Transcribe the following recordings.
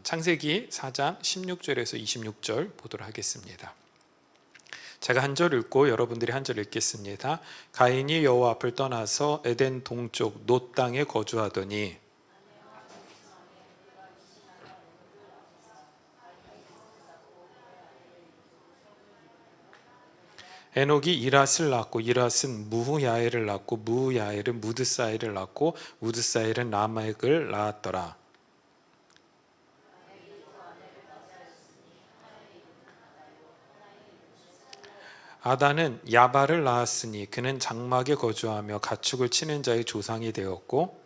창세기 4장 16절에서 26절 보도록 하겠습니다. 제가 한 절 읽고 여러분들이 한 절 읽겠습니다. 가인이 여호와 앞을 떠나서 에덴 동쪽 놋 땅에 거주하더니 에녹이 이랏을 낳고 이랏은 무후야엘을 낳고 무후야엘은 무드사엘을 낳고 무드사엘은 라멕을 낳았더라. 아다는 야발을 낳았으니 그는 장막에 거주하며 가축을 치는 자의 조상이 되었고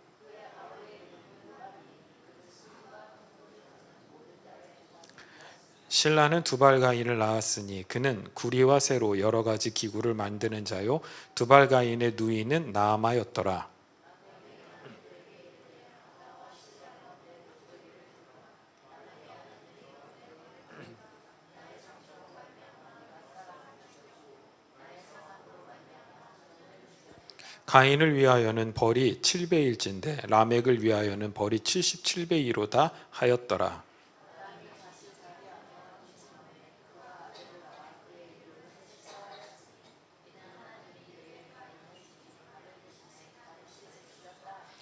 실라는 두발가인을 낳았으니 그는 구리와 쇠로 여러 가지 기구를 만드는 자요 두발가인의 누이는 나아마였더라. 가인을 위하여는 벌이 7배일진데 라멕을 위하여는 벌이 77배이로다 하였더라.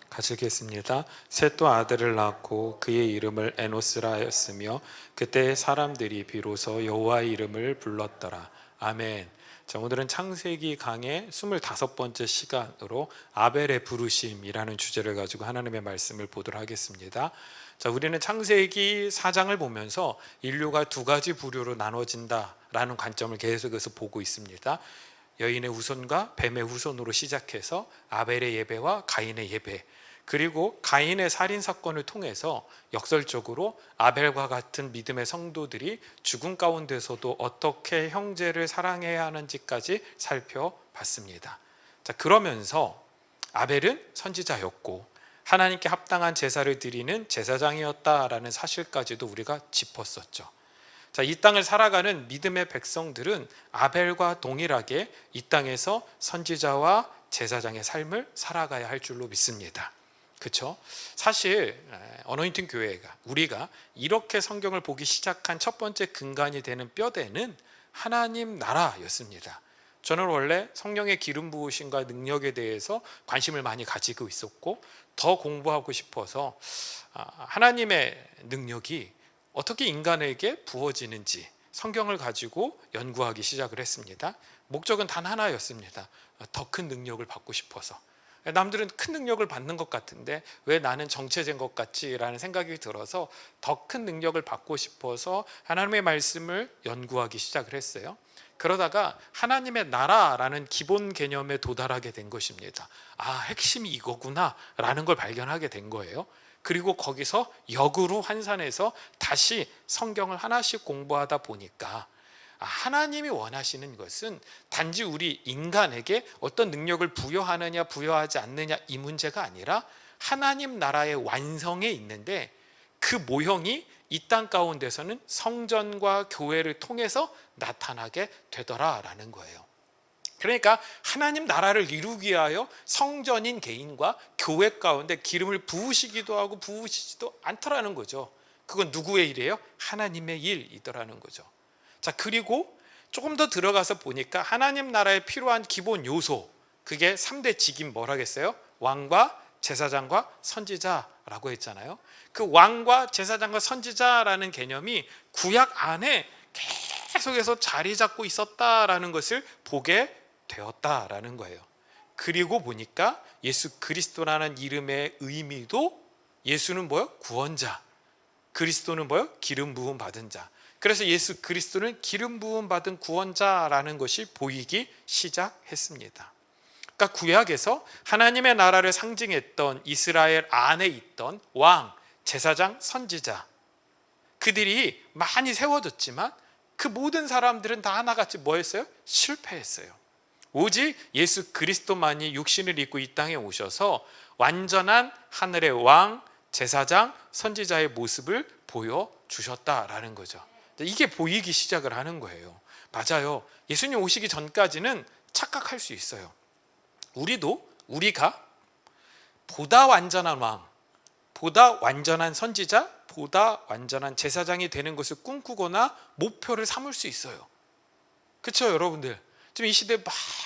같이 읽겠습니다. 셋도 아들을 낳고 그의 이름을 에노스라 하였으며 그때 사람들이 비로소 여호와의 이름을 불렀더라. 아멘. 자, 오늘은 창세기 강의 25번째 시간으로 아벨의 부르심이라는 주제를 가지고 하나님의 말씀을 보도록 하겠습니다. 자, 우리는 창세기 4장을 보면서 인류가 두 가지 부류로 나눠진다라는 관점을 계속해서 보고 있습니다. 여인의 후손과 뱀의 후손으로 시작해서 아벨의 예배와 가인의 예배, 그리고 가인의 살인사건을 통해서 역설적으로 아벨과 같은 믿음의 성도들이 죽음 가운데서도 어떻게 형제를 사랑해야 하는지까지 살펴봤습니다. 자, 그러면서 아벨은 선지자였고 하나님께 합당한 제사를 드리는 제사장이었다라는 사실까지도 우리가 짚었었죠. 자, 이 땅을 살아가는 믿음의 백성들은 아벨과 동일하게 이 땅에서 선지자와 제사장의 삶을 살아가야 할 줄로 믿습니다. 그렇죠? 사실 어노인팅 교회가 우리가 이렇게 성경을 보기 시작한 첫 번째 근간이 되는 뼈대는 하나님 나라였습니다. 저는 원래 성령의 기름 부으심과 능력에 대해서 관심을 많이 가지고 있었고 더 공부하고 싶어서 하나님의 능력이 어떻게 인간에게 부어지는지 성경을 가지고 연구하기 시작을 했습니다. 목적은 단 하나였습니다. 더 큰 능력을 받고 싶어서. 남들은 큰 능력을 받는 것 같은데 왜 나는 정체된 것 같지? 라는 생각이 들어서 더 큰 능력을 받고 싶어서 하나님의 말씀을 연구하기 시작을 했어요. 그러다가 하나님의 나라라는 기본 개념에 도달하게 된 것입니다. 아, 핵심이 이거구나 라는 걸 발견하게 된 거예요. 그리고 거기서 역으로 환산해서 다시 성경을 하나씩 공부하다 보니까 하나님이 원하시는 것은 단지 우리 인간에게 어떤 능력을 부여하느냐 부여하지 않느냐 이 문제가 아니라 하나님 나라의 완성에 있는데 그 모형이 이 땅 가운데서는 성전과 교회를 통해서 나타나게 되더라라는 거예요. 그러니까 하나님 나라를 이루기 위하여 성전인 개인과 교회 가운데 기름을 부으시기도 하고 부으시지도 않더라는 거죠. 그건 누구의 일이에요? 하나님의 일이더라는 거죠. 자, 그리고 조금 더 들어가서 보니까 하나님 나라에 필요한 기본 요소, 그게 3대 직임 뭐라겠어요? 왕과 제사장과 선지자라고 했잖아요. 그 왕과 제사장과 선지자라는 개념이 구약 안에 계속해서 자리 잡고 있었다라는 것을 보게 되었다라는 거예요. 그리고 보니까 예수 그리스도라는 이름의 의미도 예수는 뭐요? 구원자, 그리스도는 뭐요? 기름 부음 받은 자. 그래서 예수 그리스도는 기름 부음 받은 구원자라는 것이 보이기 시작했습니다. 그러니까 구약에서 하나님의 나라를 상징했던 이스라엘 안에 있던 왕, 제사장, 선지자, 그들이 많이 세워졌지만 그 모든 사람들은 다 하나같이 뭐 했어요? 실패했어요. 오직 예수 그리스도만이 육신을 입고 이 땅에 오셔서 완전한 하늘의 왕, 제사장, 선지자의 모습을 보여주셨다라는 거죠. 이게 보이기 시작을 하는 거예요. 맞아요. 예수님 오시기 전까지는 착각할 수 있어요. 우리가 보다 완전한 왕, 보다 완전한 선지자, 다윗보다 완전한 제사장이 되는 것을 꿈꾸거나 목표를 삼을 수 있어요. 그렇죠, 여러분들? 지금 이 시대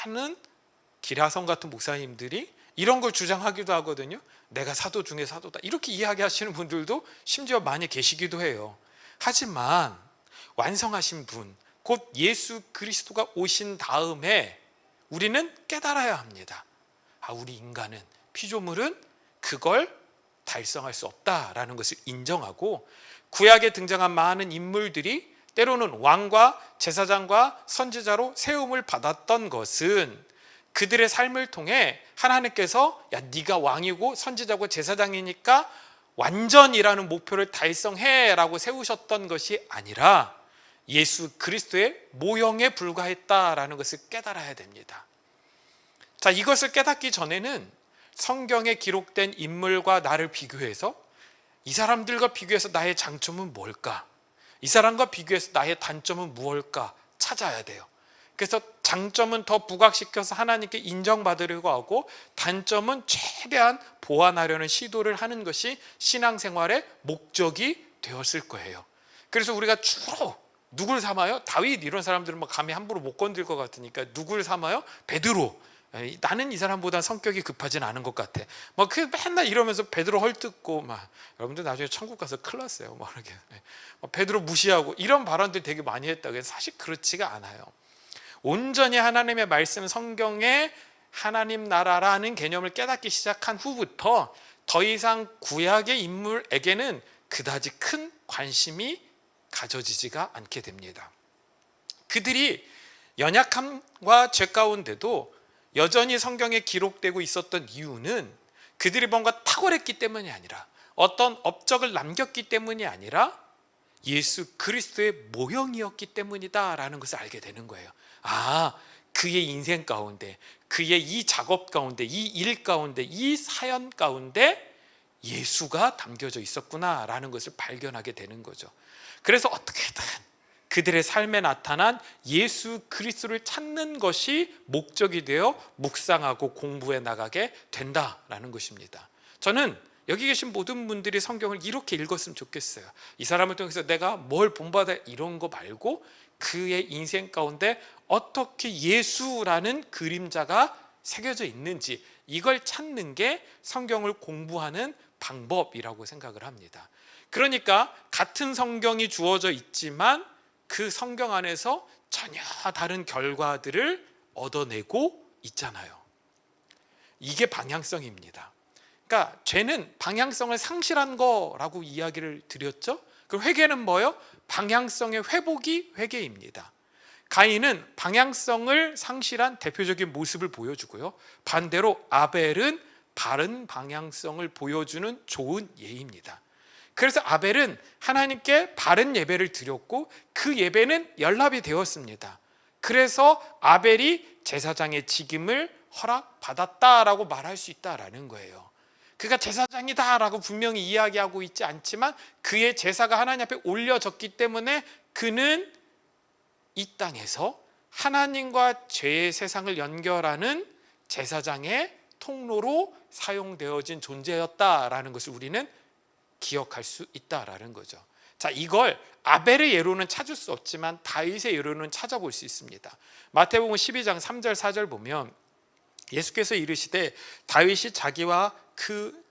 많은 기라성 같은 목사님들이 이런 걸 주장하기도 하거든요. 내가 사도 중에 사도다, 이렇게 이야기하시는 분들도 심지어 많이 계시기도 해요. 하지만 완성하신 분, 곧 예수 그리스도가 오신 다음에 우리는 깨달아야 합니다. 우리 인간은, 피조물은 그걸 달성할 수 없다라는 것을 인정하고, 구약에 등장한 많은 인물들이 때로는 왕과 제사장과 선지자로 세움을 받았던 것은 그들의 삶을 통해 하나님께서 네가 왕이고 선지자고 제사장이니까 완전이라는 목표를 달성해 라고 세우셨던 것이 아니라 예수 그리스도의 모형에 불과했다라는 것을 깨달아야 됩니다. 자, 이것을 깨닫기 전에는 성경에 기록된 인물과 나를 비교해서 이 사람들과 비교해서 나의 장점은 뭘까? 이 사람과 비교해서 나의 단점은 무엇일까? 찾아야 돼요. 그래서 장점은 더 부각시켜서 하나님께 인정받으려고 하고, 단점은 최대한 보완하려는 시도를 하는 것이 신앙생활의 목적이 되었을 거예요. 그래서 우리가 주로 누굴 삼아요? 다윗 이런 사람들은 뭐 감히 함부로 못 건들 것 같으니까 누굴 삼아요? 베드로. 나는 이 사람보다 성격이 급하진 않은 것 같아. 그 맨날 이러면서 베드로 헐뜯고 여러분들 나중에 천국 가서 큰일 났어요. 이렇게 베드로 무시하고 이런 발언들 되게 많이 했다고. 사실 그렇지가 않아요. 온전히 하나님의 말씀, 성경의 하나님 나라라는 개념을 깨닫기 시작한 후부터 더 이상 구약의 인물에게는 그다지 큰 관심이 가져지지가 않게 됩니다. 그들이 연약함과 죄 가운데도 여전히 성경에 기록되고 있었던 이유는 그들이 뭔가 탁월했기 때문이 아니라, 어떤 업적을 남겼기 때문이 아니라 예수 그리스도의 모형이었기 때문이다라는 것을 알게 되는 거예요. 그의 인생 가운데, 그의 이 작업 가운데, 이 일 가운데, 이 사연 가운데 예수가 담겨져 있었구나라는 것을 발견하게 되는 거죠. 그래서 어떻게든 그들의 삶에 나타난 예수 그리스도를 찾는 것이 목적이 되어 묵상하고 공부해 나가게 된다라는 것입니다. 저는 여기 계신 모든 분들이 성경을 이렇게 읽었으면 좋겠어요. 이 사람을 통해서 내가 뭘 본받아, 이런 거 말고 그의 인생 가운데 어떻게 예수라는 그림자가 새겨져 있는지, 이걸 찾는 게 성경을 공부하는 방법이라고 생각을 합니다. 그러니까 같은 성경이 주어져 있지만 그 성경 안에서 전혀 다른 결과들을 얻어내고 있잖아요. 이게 방향성입니다. 그러니까 죄는 방향성을 상실한 거라고 이야기를 드렸죠. 그럼 회개는 뭐예요? 방향성의 회복이 회개입니다. 가인은 방향성을 상실한 대표적인 모습을 보여주고요, 반대로 아벨은 바른 방향성을 보여주는 좋은 예입니다. 그래서 아벨은 하나님께 바른 예배를 드렸고 그 예배는 연락이 되었습니다. 그래서 아벨이 제사장의 직임을 허락받았다라고 말할 수 있다라는 거예요. 그가 제사장이다라고 분명히 이야기하고 있지 않지만 그의 제사가 하나님 앞에 올려졌기 때문에 그는 이 땅에서 하나님과 죄의 세상을 연결하는 제사장의 통로로 사용되어진 존재였다라는 것을 우리는 기억할 수 있다라는 거죠. 자, 이걸 아벨의 예로는 찾을 수 없지만 다윗의 예로는 찾아볼 수 있습니다. 마태복음 12장 3절 4절 보면 예수께서 이르시되 다윗이 자기와 그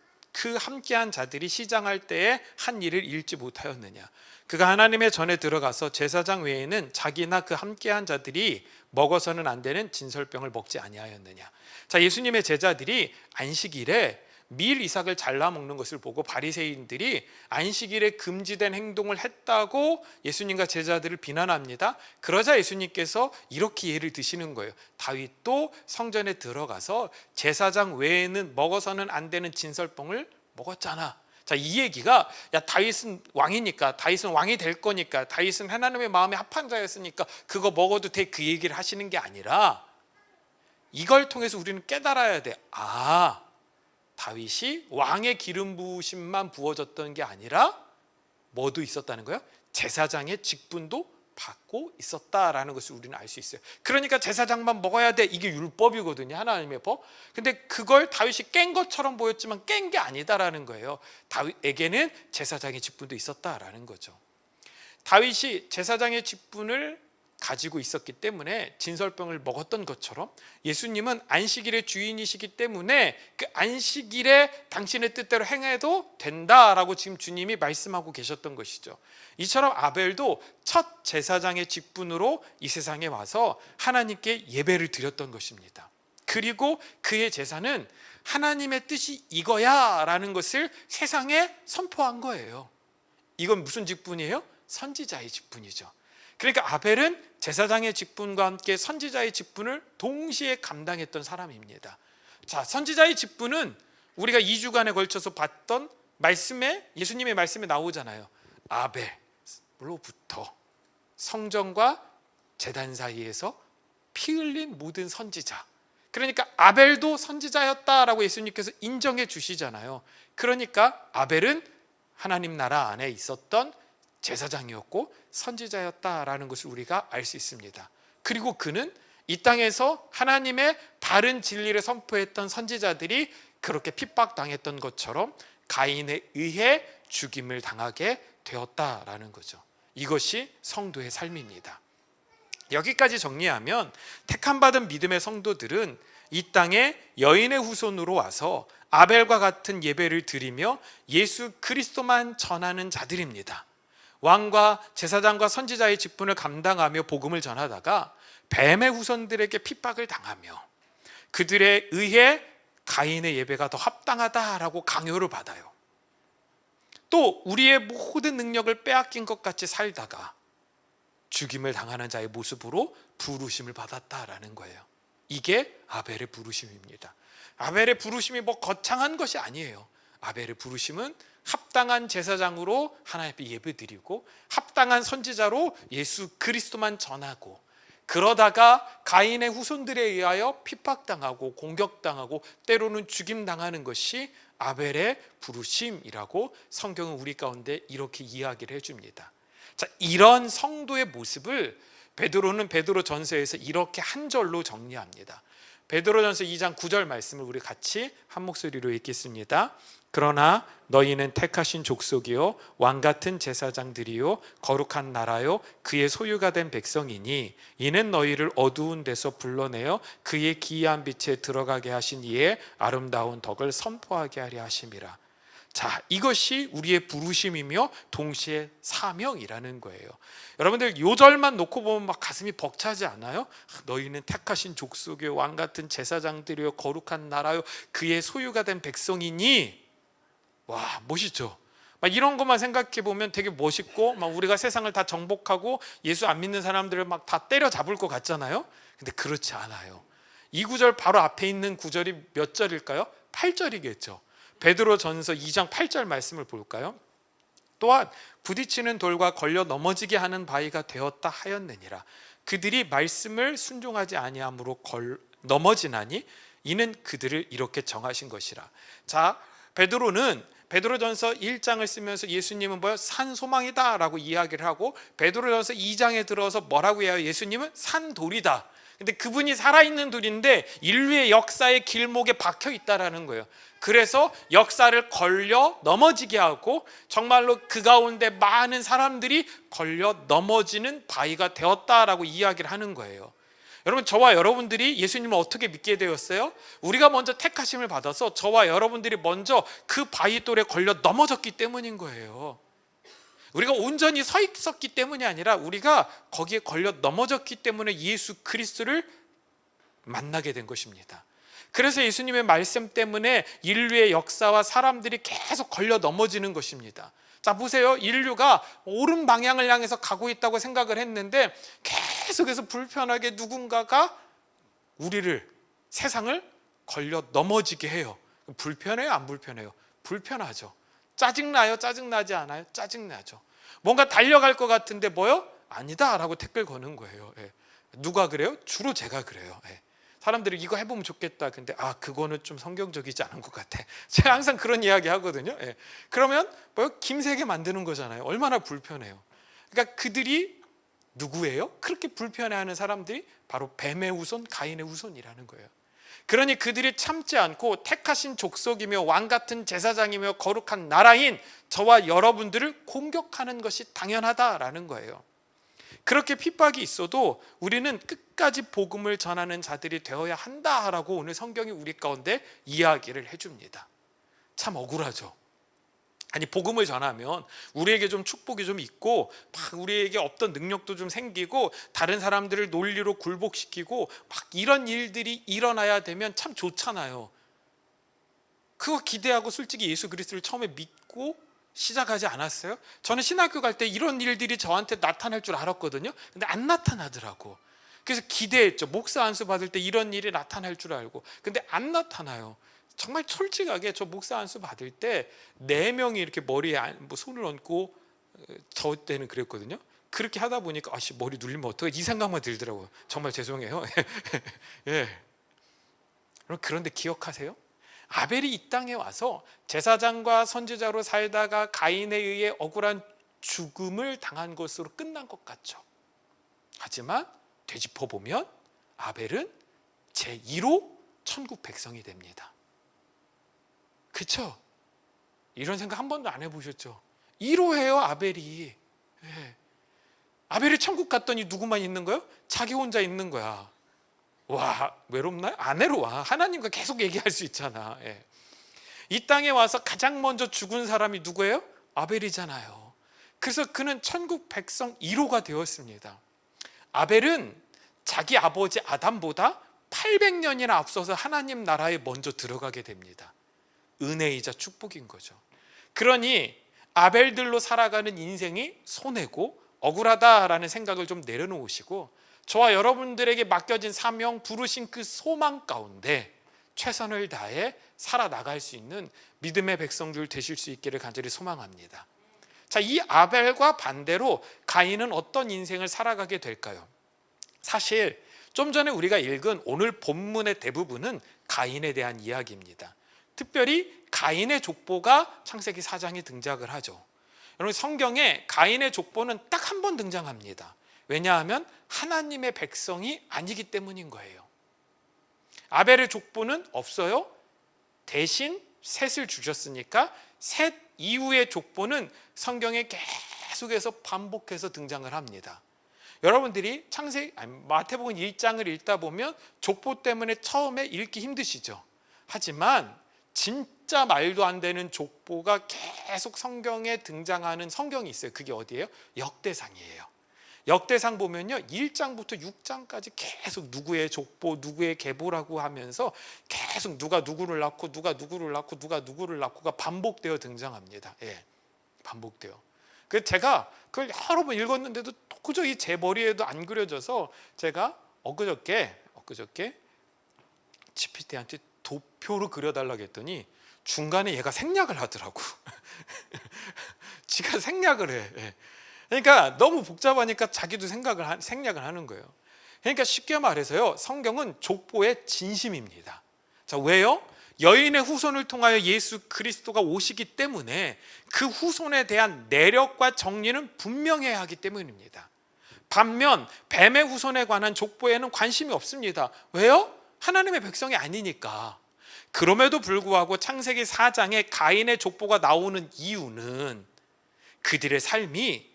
함께한 자들이 시장할 때에 한 일을 잃지 못하였느냐. 그가 하나님의 전에 들어가서 제사장 외에는 자기나 그 함께한 자들이 먹어서는 안 되는 진설병을 먹지 아니하였느냐. 자, 예수님의 제자들이 안식일에 밀 이삭을 잘라 먹는 것을 보고 바리새인들이 안식일에 금지된 행동을 했다고 예수님과 제자들을 비난합니다. 그러자 예수님께서 이렇게 예를 드시는 거예요. 다윗도 성전에 들어가서 제사장 외에는 먹어서는 안 되는 진설병을 먹었잖아. 자, 이 얘기가 다윗은 왕이니까, 다윗은 왕이 될 거니까, 다윗은 하나님의 마음에 합한 자였으니까 그거 먹어도 돼, 그 얘기를 하시는 게 아니라 이걸 통해서 우리는 깨달아야 돼. 다윗이 왕의 기름 부으심만 부어졌던 게 아니라 뭐도 있었다는 거예요? 제사장의 직분도 받고 있었다라는 것을 우리는 알 수 있어요. 그러니까 제사장만 먹어야 돼, 이게 율법이거든요, 하나님의 법. 근데 그걸 다윗이 깬 것처럼 보였지만 깬 게 아니다라는 거예요. 다윗에게는 제사장의 직분도 있었다라는 거죠. 다윗이 제사장의 직분을 가지고 있었기 때문에 진설병을 먹었던 것처럼 예수님은 안식일의 주인이시기 때문에 그 안식일에 당신의 뜻대로 행해도 된다라고 지금 주님이 말씀하고 계셨던 것이죠. 이처럼 아벨도 첫 제사장의 직분으로 이 세상에 와서 하나님께 예배를 드렸던 것입니다. 그리고 그의 제사는 하나님의 뜻이 이거야 라는 것을 세상에 선포한 거예요. 이건 무슨 직분이에요? 선지자의 직분이죠. 그러니까 아벨은 제사장의 직분과 함께 선지자의 직분을 동시에 감당했던 사람입니다. 자, 선지자의 직분은 우리가 2주간에 걸쳐서 봤던 말씀에, 예수님의 말씀에 나오잖아요. 아벨로부터 성전과 제단 사이에서 피 흘린 모든 선지자. 그러니까 아벨도 선지자였다라고 예수님께서 인정해 주시잖아요. 그러니까 아벨은 하나님 나라 안에 있었던 제사장이었고 선지자였다라는 것을 우리가 알 수 있습니다. 그리고 그는 이 땅에서 하나님의 바른 진리를 선포했던 선지자들이 그렇게 핍박당했던 것처럼 가인에 의해 죽임을 당하게 되었다라는 거죠. 이것이 성도의 삶입니다. 여기까지 정리하면 택함받은 믿음의 성도들은 이 땅에 여인의 후손으로 와서 아벨과 같은 예배를 드리며 예수 그리스도만 전하는 자들입니다. 왕과 제사장과 선지자의 직분을 감당하며 복음을 전하다가 뱀의 후손들에게 핍박을 당하며 그들에 의해 가인의 예배가 더 합당하다라고 강요를 받아요. 또 우리의 모든 능력을 빼앗긴 것 같이 살다가 죽임을 당하는 자의 모습으로 부르심을 받았다라는 거예요. 이게 아벨의 부르심입니다. 아벨의 부르심이 뭐 거창한 것이 아니에요. 아벨의 부르심은 합당한 제사장으로 하나님 앞에 예배드리고 합당한 선지자로 예수 그리스도만 전하고, 그러다가 가인의 후손들에 의하여 핍박당하고 공격당하고 때로는 죽임당하는 것이 아벨의 부르심이라고 성경은 우리 가운데 이렇게 이야기를 해줍니다. 자, 이런 성도의 모습을 베드로는 베드로전서에서 이렇게 한 절로 정리합니다. 베드로전서 2장 9절 말씀을 우리 같이 한 목소리로 읽겠습니다. 그러나 너희는 택하신 족속이요 왕같은 제사장들이요 거룩한 나라요 그의 소유가 된 백성이니 이는 너희를 어두운 데서 불러내어 그의 기이한 빛에 들어가게 하신 이의 아름다운 덕을 선포하게 하려 하심이라. 자, 이것이 우리의 부르심이며 동시에 사명이라는 거예요. 여러분들 요 절만 놓고 보면 막 가슴이 벅차지 않아요? 너희는 택하신 족속이요 왕같은 제사장들이요 거룩한 나라요 그의 소유가 된 백성이니. 와, 멋있죠? 막 이런 것만 생각해 보면 되게 멋있고 막 우리가 세상을 다 정복하고 예수 안 믿는 사람들을 막 다 때려잡을 것 같잖아요. 근데 그렇지 않아요. 이 구절 바로 앞에 있는 구절이 몇 절일까요? 8절이겠죠. 베드로전서 2장 8절 말씀을 볼까요? 또한 부딪히는 돌과 걸려 넘어지게 하는 바위가 되었다 하였느니라. 그들이 말씀을 순종하지 아니함으로 넘어지나니 이는 그들을 이렇게 정하신 것이라. 자, 베드로전서 1장을 쓰면서 예수님은 뭐요? 산소망이다 라고 이야기를 하고, 베드로전서 2장에 들어서 뭐라고 해요? 예수님은 산돌이다. 근데 그분이 살아있는 돌인데 인류의 역사의 길목에 박혀 있다라는 거예요. 그래서 역사를 걸려 넘어지게 하고 정말로 그 가운데 많은 사람들이 걸려 넘어지는 바위가 되었다라고 이야기를 하는 거예요. 여러분, 저와 여러분들이 예수님을 어떻게 믿게 되었어요? 우리가 먼저 택하심을 받아서 저와 여러분들이 먼저 그 바위돌에 걸려 넘어졌기 때문인 거예요. 우리가 온전히 서 있었기 때문이 아니라 우리가 거기에 걸려 넘어졌기 때문에 예수 그리스도를 만나게 된 것입니다. 그래서 예수님의 말씀 때문에 인류의 역사와 사람들이 계속 걸려 넘어지는 것입니다. 자, 보세요. 인류가 옳은 방향을 향해서 가고 있다고 생각을 했는데 계속해서 불편하게 누군가가 우리를, 세상을 걸려 넘어지게 해요. 불편해요? 안 불편해요? 불편하죠. 짜증나요? 짜증나지 않아요? 짜증나죠. 뭔가 달려갈 것 같은데 뭐요? 아니다 라고 댓글 거는 거예요. 예. 누가 그래요? 주로 제가 그래요. 예. 사람들이 이거 해보면 좋겠다. 근데 그거는 좀 성경적이지 않은 것 같아. 제가 항상 그런 이야기 하거든요. 예. 그러면 뭐요? 김세게 만드는 거잖아요. 얼마나 불편해요. 그러니까 그들이 누구예요? 그렇게 불편해하는 사람들이 바로 뱀의 후손, 가인의 후손이라는 거예요. 그러니 그들이 참지 않고 택하신 족속이며 왕같은 제사장이며 거룩한 나라인 저와 여러분들을 공격하는 것이 당연하다라는 거예요. 그렇게 핍박이 있어도 우리는 끝까지 복음을 전하는 자들이 되어야 한다라고 오늘 성경이 우리 가운데 이야기를 해줍니다. 참 억울하죠. 아니, 복음을 전하면 우리에게 좀 축복이 좀 있고 막 우리에게 없던 능력도 좀 생기고 다른 사람들을 논리로 굴복시키고 막 이런 일들이 일어나야 되면 참 좋잖아요. 그거 기대하고 솔직히 예수 그리스도를 처음에 믿고 시작하지 않았어요? 저는 신학교 갈 때 이런 일들이 저한테 나타날 줄 알았거든요. 근데 안 나타나더라고. 그래서 기대했죠. 목사 안수 받을 때 이런 일이 나타날 줄 알고. 근데 안 나타나요. 정말 솔직하게 저 목사 안수 받을 때 4명이 이렇게 머리에 뭐 손을 얹고, 저 때는 그랬거든요. 그렇게 하다 보니까 아씨, 머리 눌리면 어떡해, 이 생각만 들더라고요. 정말 죄송해요. 예. 그런데 기억하세요? 아벨이 이 땅에 와서 제사장과 선지자로 살다가 가인에 의해 억울한 죽음을 당한 것으로 끝난 것 같죠. 하지만 되짚어보면 아벨은 제1호 천국 백성이 됩니다. 그렇죠? 이런 생각 한 번도 안 해보셨죠? 1호예요 아벨이. 예. 아벨이 천국 갔더니 누구만 있는 거예요? 자기 혼자 있는 거야. 와, 외롭나요? 안 외로워. 하나님과 계속 얘기할 수 있잖아. 예. 이 땅에 와서 가장 먼저 죽은 사람이 누구예요? 아벨이잖아요. 그래서 그는 천국 백성 1호가 되었습니다. 아벨은 자기 아버지 아담보다 800년이나 앞서서 하나님 나라에 먼저 들어가게 됩니다. 은혜이자 축복인 거죠. 그러니 아벨들로 살아가는 인생이 손해고 억울하다라는 생각을 좀 내려놓으시고 저와 여러분들에게 맡겨진 사명, 부르신 그 소망 가운데 최선을 다해 살아나갈 수 있는 믿음의 백성들 되실 수 있기를 간절히 소망합니다. 자, 이 아벨과 반대로 가인은 어떤 인생을 살아가게 될까요? 사실 좀 전에 우리가 읽은 오늘 본문의 대부분은 가인에 대한 이야기입니다. 특별히 가인의 족보가 창세기 4장에 등장을 하죠. 여러분, 성경에 가인의 족보는 딱 한 번 등장합니다. 왜냐하면 하나님의 백성이 아니기 때문인 거예요. 아벨의 족보는 없어요. 대신 셋을 주셨으니까 셋 이후의 족보는 성경에 계속해서 반복해서 등장을 합니다. 여러분들이 마태복음 1장을 읽다 보면 족보 때문에 처음에 읽기 힘드시죠. 하지만 진짜 말도 안 되는 족보가 계속 성경에 등장하는 성경이 있어요. 그게 어디예요? 역대상이에요. 역대상 보면요, 1장부터 6장까지 계속 누구의 족보, 누구의 계보라고 하면서 계속 누가 누구를 낳고 누가 누구를 낳고 누가 누구를 낳고가 반복되어 등장합니다. 예, 반복돼요. 그래서 제가 그걸 여러 번 읽었는데도 도저히 제 머리에도 안 그려져서 제가 엊그저께 GPT한테 도표로 그려달라고 했더니 중간에 얘가 생략을 하더라고. 지가 생략을 해. 예. 그러니까 너무 복잡하니까 자기도 생략을 하는 거예요. 그러니까 쉽게 말해서요, 성경은 족보의 진심입니다. 자, 왜요? 여인의 후손을 통하여 예수 그리스도가 오시기 때문에 그 후손에 대한 내력과 정리는 분명해야 하기 때문입니다. 반면 뱀의 후손에 관한 족보에는 관심이 없습니다. 왜요? 하나님의 백성이 아니니까. 그럼에도 불구하고 창세기 4장에 가인의 족보가 나오는 이유는 그들의 삶이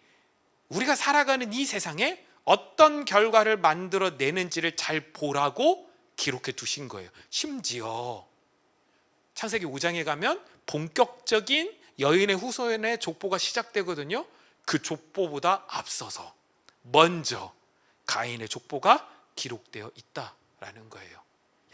우리가 살아가는 이 세상에 어떤 결과를 만들어내는지를 잘 보라고 기록해 두신 거예요. 심지어 창세기 5장에 가면 본격적인 여인의 후손의 족보가 시작되거든요. 그 족보보다 앞서서 먼저 가인의 족보가 기록되어 있다라는 거예요.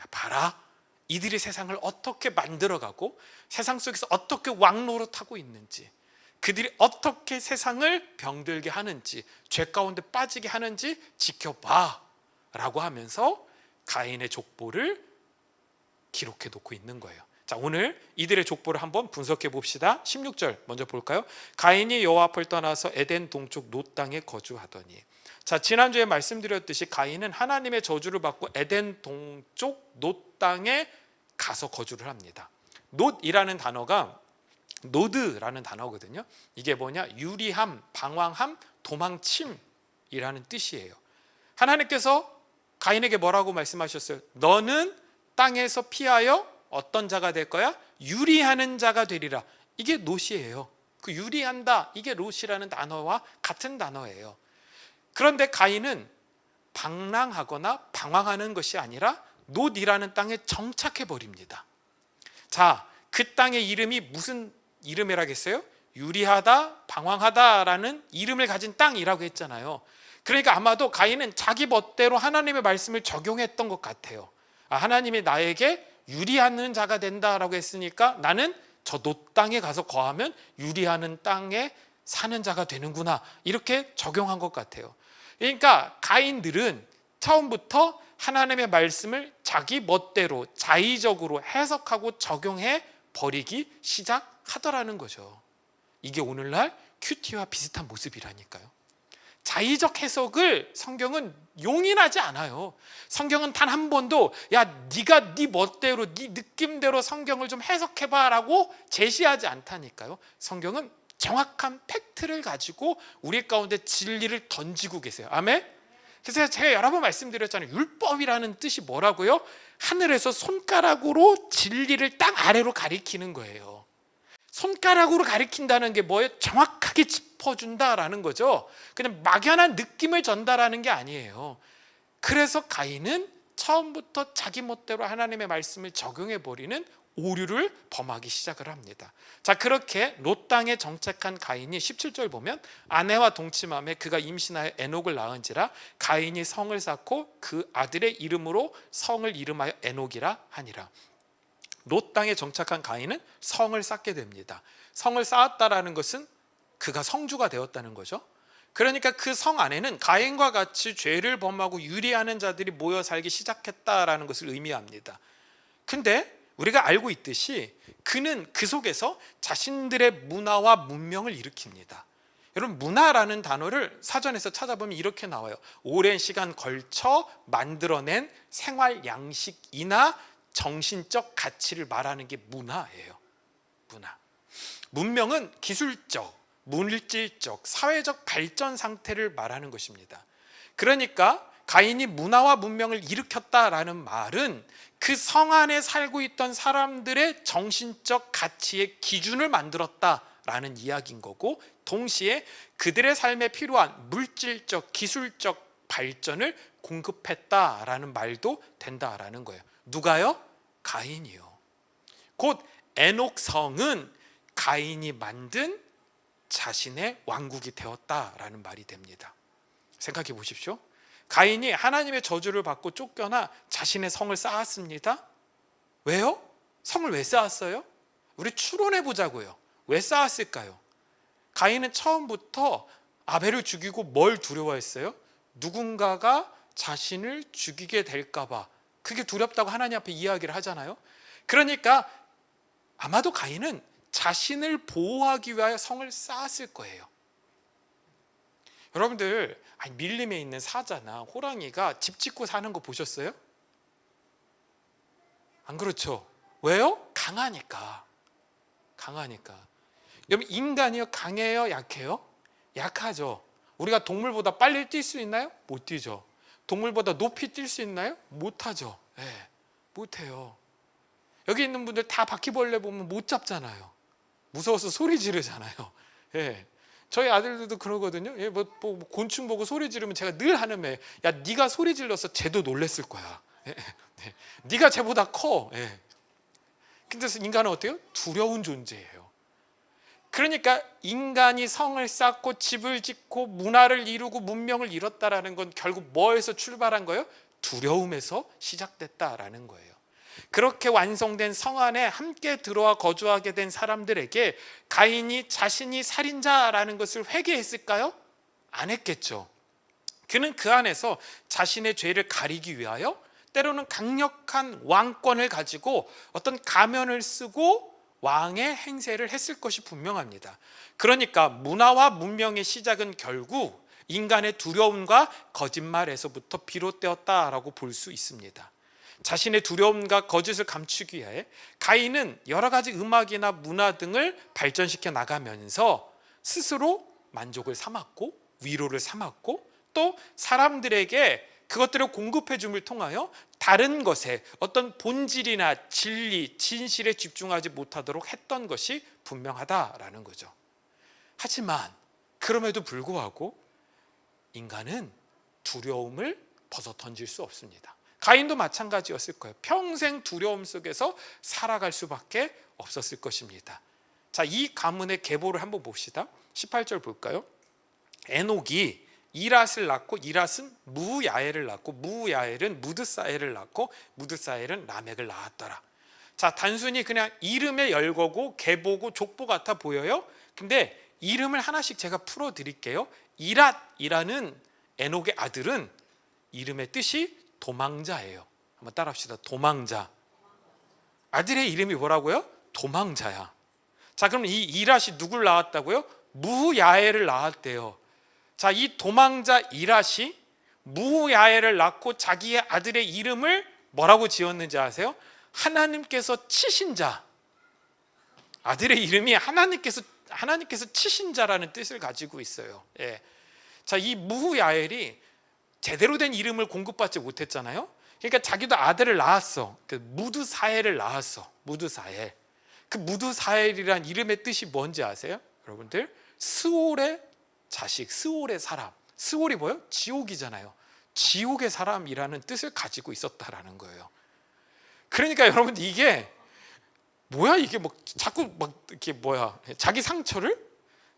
야, 봐라, 이들이 세상을 어떻게 만들어가고 세상 속에서 어떻게 왕노릇하고 있는지, 그들이 어떻게 세상을 병들게 하는지, 죄 가운데 빠지게 하는지 지켜봐 라고 하면서 가인의 족보를 기록해 놓고 있는 거예요. 자, 오늘 이들의 족보를 한번 분석해 봅시다. 16절 먼저 볼까요? 가인이 여호와 앞을 떠나서 에덴 동쪽 놋 땅에 거주하더니. 자, 지난주에 말씀드렸듯이 가인은 하나님의 저주를 받고 에덴 동쪽 놋 땅에 가서 거주를 합니다. 놋이라는 단어가 노드라는 단어거든요. 이게 뭐냐? 유리함, 방황함, 도망침이라는 이라는 뜻이에요. 하나님께서 가인에게 뭐라고 말씀하셨어요? 너는 땅에서 피하여 어떤 자가 될 거야? 유리하는 자가 되리라. 이게 롯이에요. 그 유리한다, 이게 롯이라는 단어와 같은 단어예요. 그런데 가인은 방랑하거나 방황하는 것이 아니라 롯이라는 땅에 정착해 버립니다. 자, 그 땅의 이름이 무슨 이름이라겠어요? 유리하다, 방황하다라는 이름을 가진 땅이라고 했잖아요. 그러니까 아마도 가인은 자기 멋대로 하나님의 말씀을 적용했던 것 같아요. 하나님이 나에게 유리하는 자가 된다라고 했으니까 나는 저 롯 땅에 가서 거하면 유리하는 땅에 사는 자가 되는구나, 이렇게 적용한 것 같아요. 그러니까 가인들은 처음부터 하나님의 말씀을 자기 멋대로 자의적으로 해석하고 적용해 버리기 시작하더라는 거죠. 이게 오늘날 큐티와 비슷한 모습이라니까요. 자의적 해석을 성경은 용인하지 않아요. 성경은 단 한 번도 야 네가 네 멋대로 네 느낌대로 성경을 좀 해석해봐 라고 제시하지 않다니까요. 성경은 정확한 팩트를 가지고 우리 가운데 진리를 던지고 계세요. 아멘. 그래서 제가 여러 번 말씀드렸잖아요. 율법이라는 뜻이 뭐라고요? 하늘에서 손가락으로 진리를 땅 아래로 가리키는 거예요. 손가락으로 가리킨다는 게 뭐예요? 정확하게 짚어준다라는 거죠. 그냥 막연한 느낌을 전달하는 게 아니에요. 그래서 가인은 처음부터 자기 멋대로 하나님의 말씀을 적용해 버리는 오류를 범하기 시작을 합니다. 자, 그렇게 롯 땅에 정착한 가인이 17절 보면 아내와 동침함에 그가 임신하여 에녹을 낳은지라 가인이 성을 쌓고 그 아들의 이름으로 성을 이름하여 에녹이라 하니라. 롯 땅에 정착한 가인은 성을 쌓게 됩니다. 성을 쌓았다라는 것은 그가 성주가 되었다는 거죠. 그러니까 그 성 안에는 가인과 같이 죄를 범하고 유리하는 자들이 모여 살기 시작했다라는 것을 의미합니다. 근데 우리가 알고 있듯이 그는 그 속에서 자신들의 문화와 문명을 일으킵니다. 여러분, 문화라는 단어를 사전에서 찾아보면 이렇게 나와요. 오랜 시간 걸쳐 만들어낸 생활 양식이나 정신적 가치를 말하는 게 문화예요. 문화. 문명은 기술적, 물질적, 사회적 발전 상태를 말하는 것입니다. 그러니까 가인이 문화와 문명을 일으켰다라는 말은 그 성 안에 살고 있던 사람들의 정신적 가치의 기준을 만들었다라는 이야기인 거고, 동시에 그들의 삶에 필요한 물질적, 기술적 발전을 공급했다라는 말도 된다라는 거예요. 누가요? 가인이요. 곧 에녹성은 가인이 만든 자신의 왕국이 되었다라는 말이 됩니다. 생각해 보십시오. 가인이 하나님의 저주를 받고 쫓겨나 자신의 성을 쌓았습니다. 왜요? 성을 왜 쌓았어요? 우리 추론해 보자고요. 왜 쌓았을까요? 가인은 처음부터 아벨을 죽이고 뭘 두려워했어요? 누군가가 자신을 죽이게 될까 봐. 그게 두렵다고 하나님 앞에 이야기를 하잖아요. 그러니까 아마도 가인은 자신을 보호하기 위하여 성을 쌓았을 거예요. 여러분들, 밀림에 있는 사자나 호랑이가 집 짓고 사는 거 보셨어요? 안 그렇죠? 왜요? 강하니까. 여러분, 인간이요, 강해요, 약해요? 약하죠. 우리가 동물보다 빨리 뛸 수 있나요? 못 뛰죠. 동물보다 높이 뛸 수 있나요? 못하죠. 네, 못해요. 여기 있는 분들 다 바퀴벌레 보면 못 잡잖아요. 무서워서 소리 지르잖아요. 예. 저희 아들들도 그러거든요. 예, 뭐 곤충 보고 소리 지르면 제가 늘 하는 말, 야, 네가 소리 질러서 쟤도 놀랬을 거야. 예. 예. 네가 쟤보다 커. 예. 근데 인간은 어때요? 두려운 존재예요. 그러니까 인간이 성을 쌓고 집을 짓고 문화를 이루고 문명을 이뤘다라는 건 결국 뭐에서 출발한 거예요? 두려움에서 시작됐다라는 거예요. 그렇게 완성된 성 안에 함께 들어와 거주하게 된 사람들에게 가인이 자신이 살인자라는 것을 회개했을까요? 안 했겠죠. 그는 그 안에서 자신의 죄를 가리기 위하여 때로는 강력한 왕권을 가지고 어떤 가면을 쓰고 왕의 행세를 했을 것이 분명합니다. 그러니까 문화와 문명의 시작은 결국 인간의 두려움과 거짓말에서부터 비롯되었다라고 볼 수 있습니다. 자신의 두려움과 거짓을 감추기 위해 가인은 여러 가지 음악이나 문화 등을 발전시켜 나가면서 스스로 만족을 삼았고 위로를 삼았고 또 사람들에게 그것들을 공급해 줌을 통하여 다른 것에 어떤 본질이나 진리, 진실에 집중하지 못하도록 했던 것이 분명하다라는 거죠. 하지만 그럼에도 불구하고 인간은 두려움을 벗어 던질 수 없습니다. 가인도 마찬가지였을 거예요. 평생 두려움 속에서 살아갈 수밖에 없었을 것입니다. 자, 이 가문의 계보를 한번 봅시다. 18절 볼까요? 에녹이 이랏을 낳고 이랏은 무야엘을 낳고 무야엘은 무드사엘을 낳고 무드사엘은 라멕을 낳았더라. 자, 단순히 그냥 이름의 열거고 계보고 족보 같아 보여요. 근데 이름을 하나씩 제가 풀어 드릴게요. 이랏이라는 에녹의 아들은 이름의 뜻이 도망자예요. 한번 따라합시다. 도망자. 아들의 이름이 뭐라고요? 도망자야. 자, 그럼 이 이랏이 누굴 낳았다고요? 무야엘을 낳았대요. 자, 이 도망자 이랏이 무야엘을 낳고 자기의 아들의 이름을 뭐라고 지었는지 아세요? 하나님께서 치신 자. 아들의 이름이 하나님께서 치신 자라는 뜻을 가지고 있어요. 예. 자, 이 무야엘이 제대로 된 이름을 공급받지 못했잖아요. 그러니까 자기도 아들을 낳았어. 그 무드사엘을 낳았어. 무드사엘. 그 무드사엘이란 이름의 뜻이 뭔지 아세요? 여러분들, 스올의 자식, 스올의 사람. 스올이 뭐예요? 지옥이잖아요. 지옥의 사람이라는 뜻을 가지고 있었다라는 거예요. 그러니까 여러분들 이게 뭐야? 이게 뭐 자꾸 막 이렇게 자기 상처를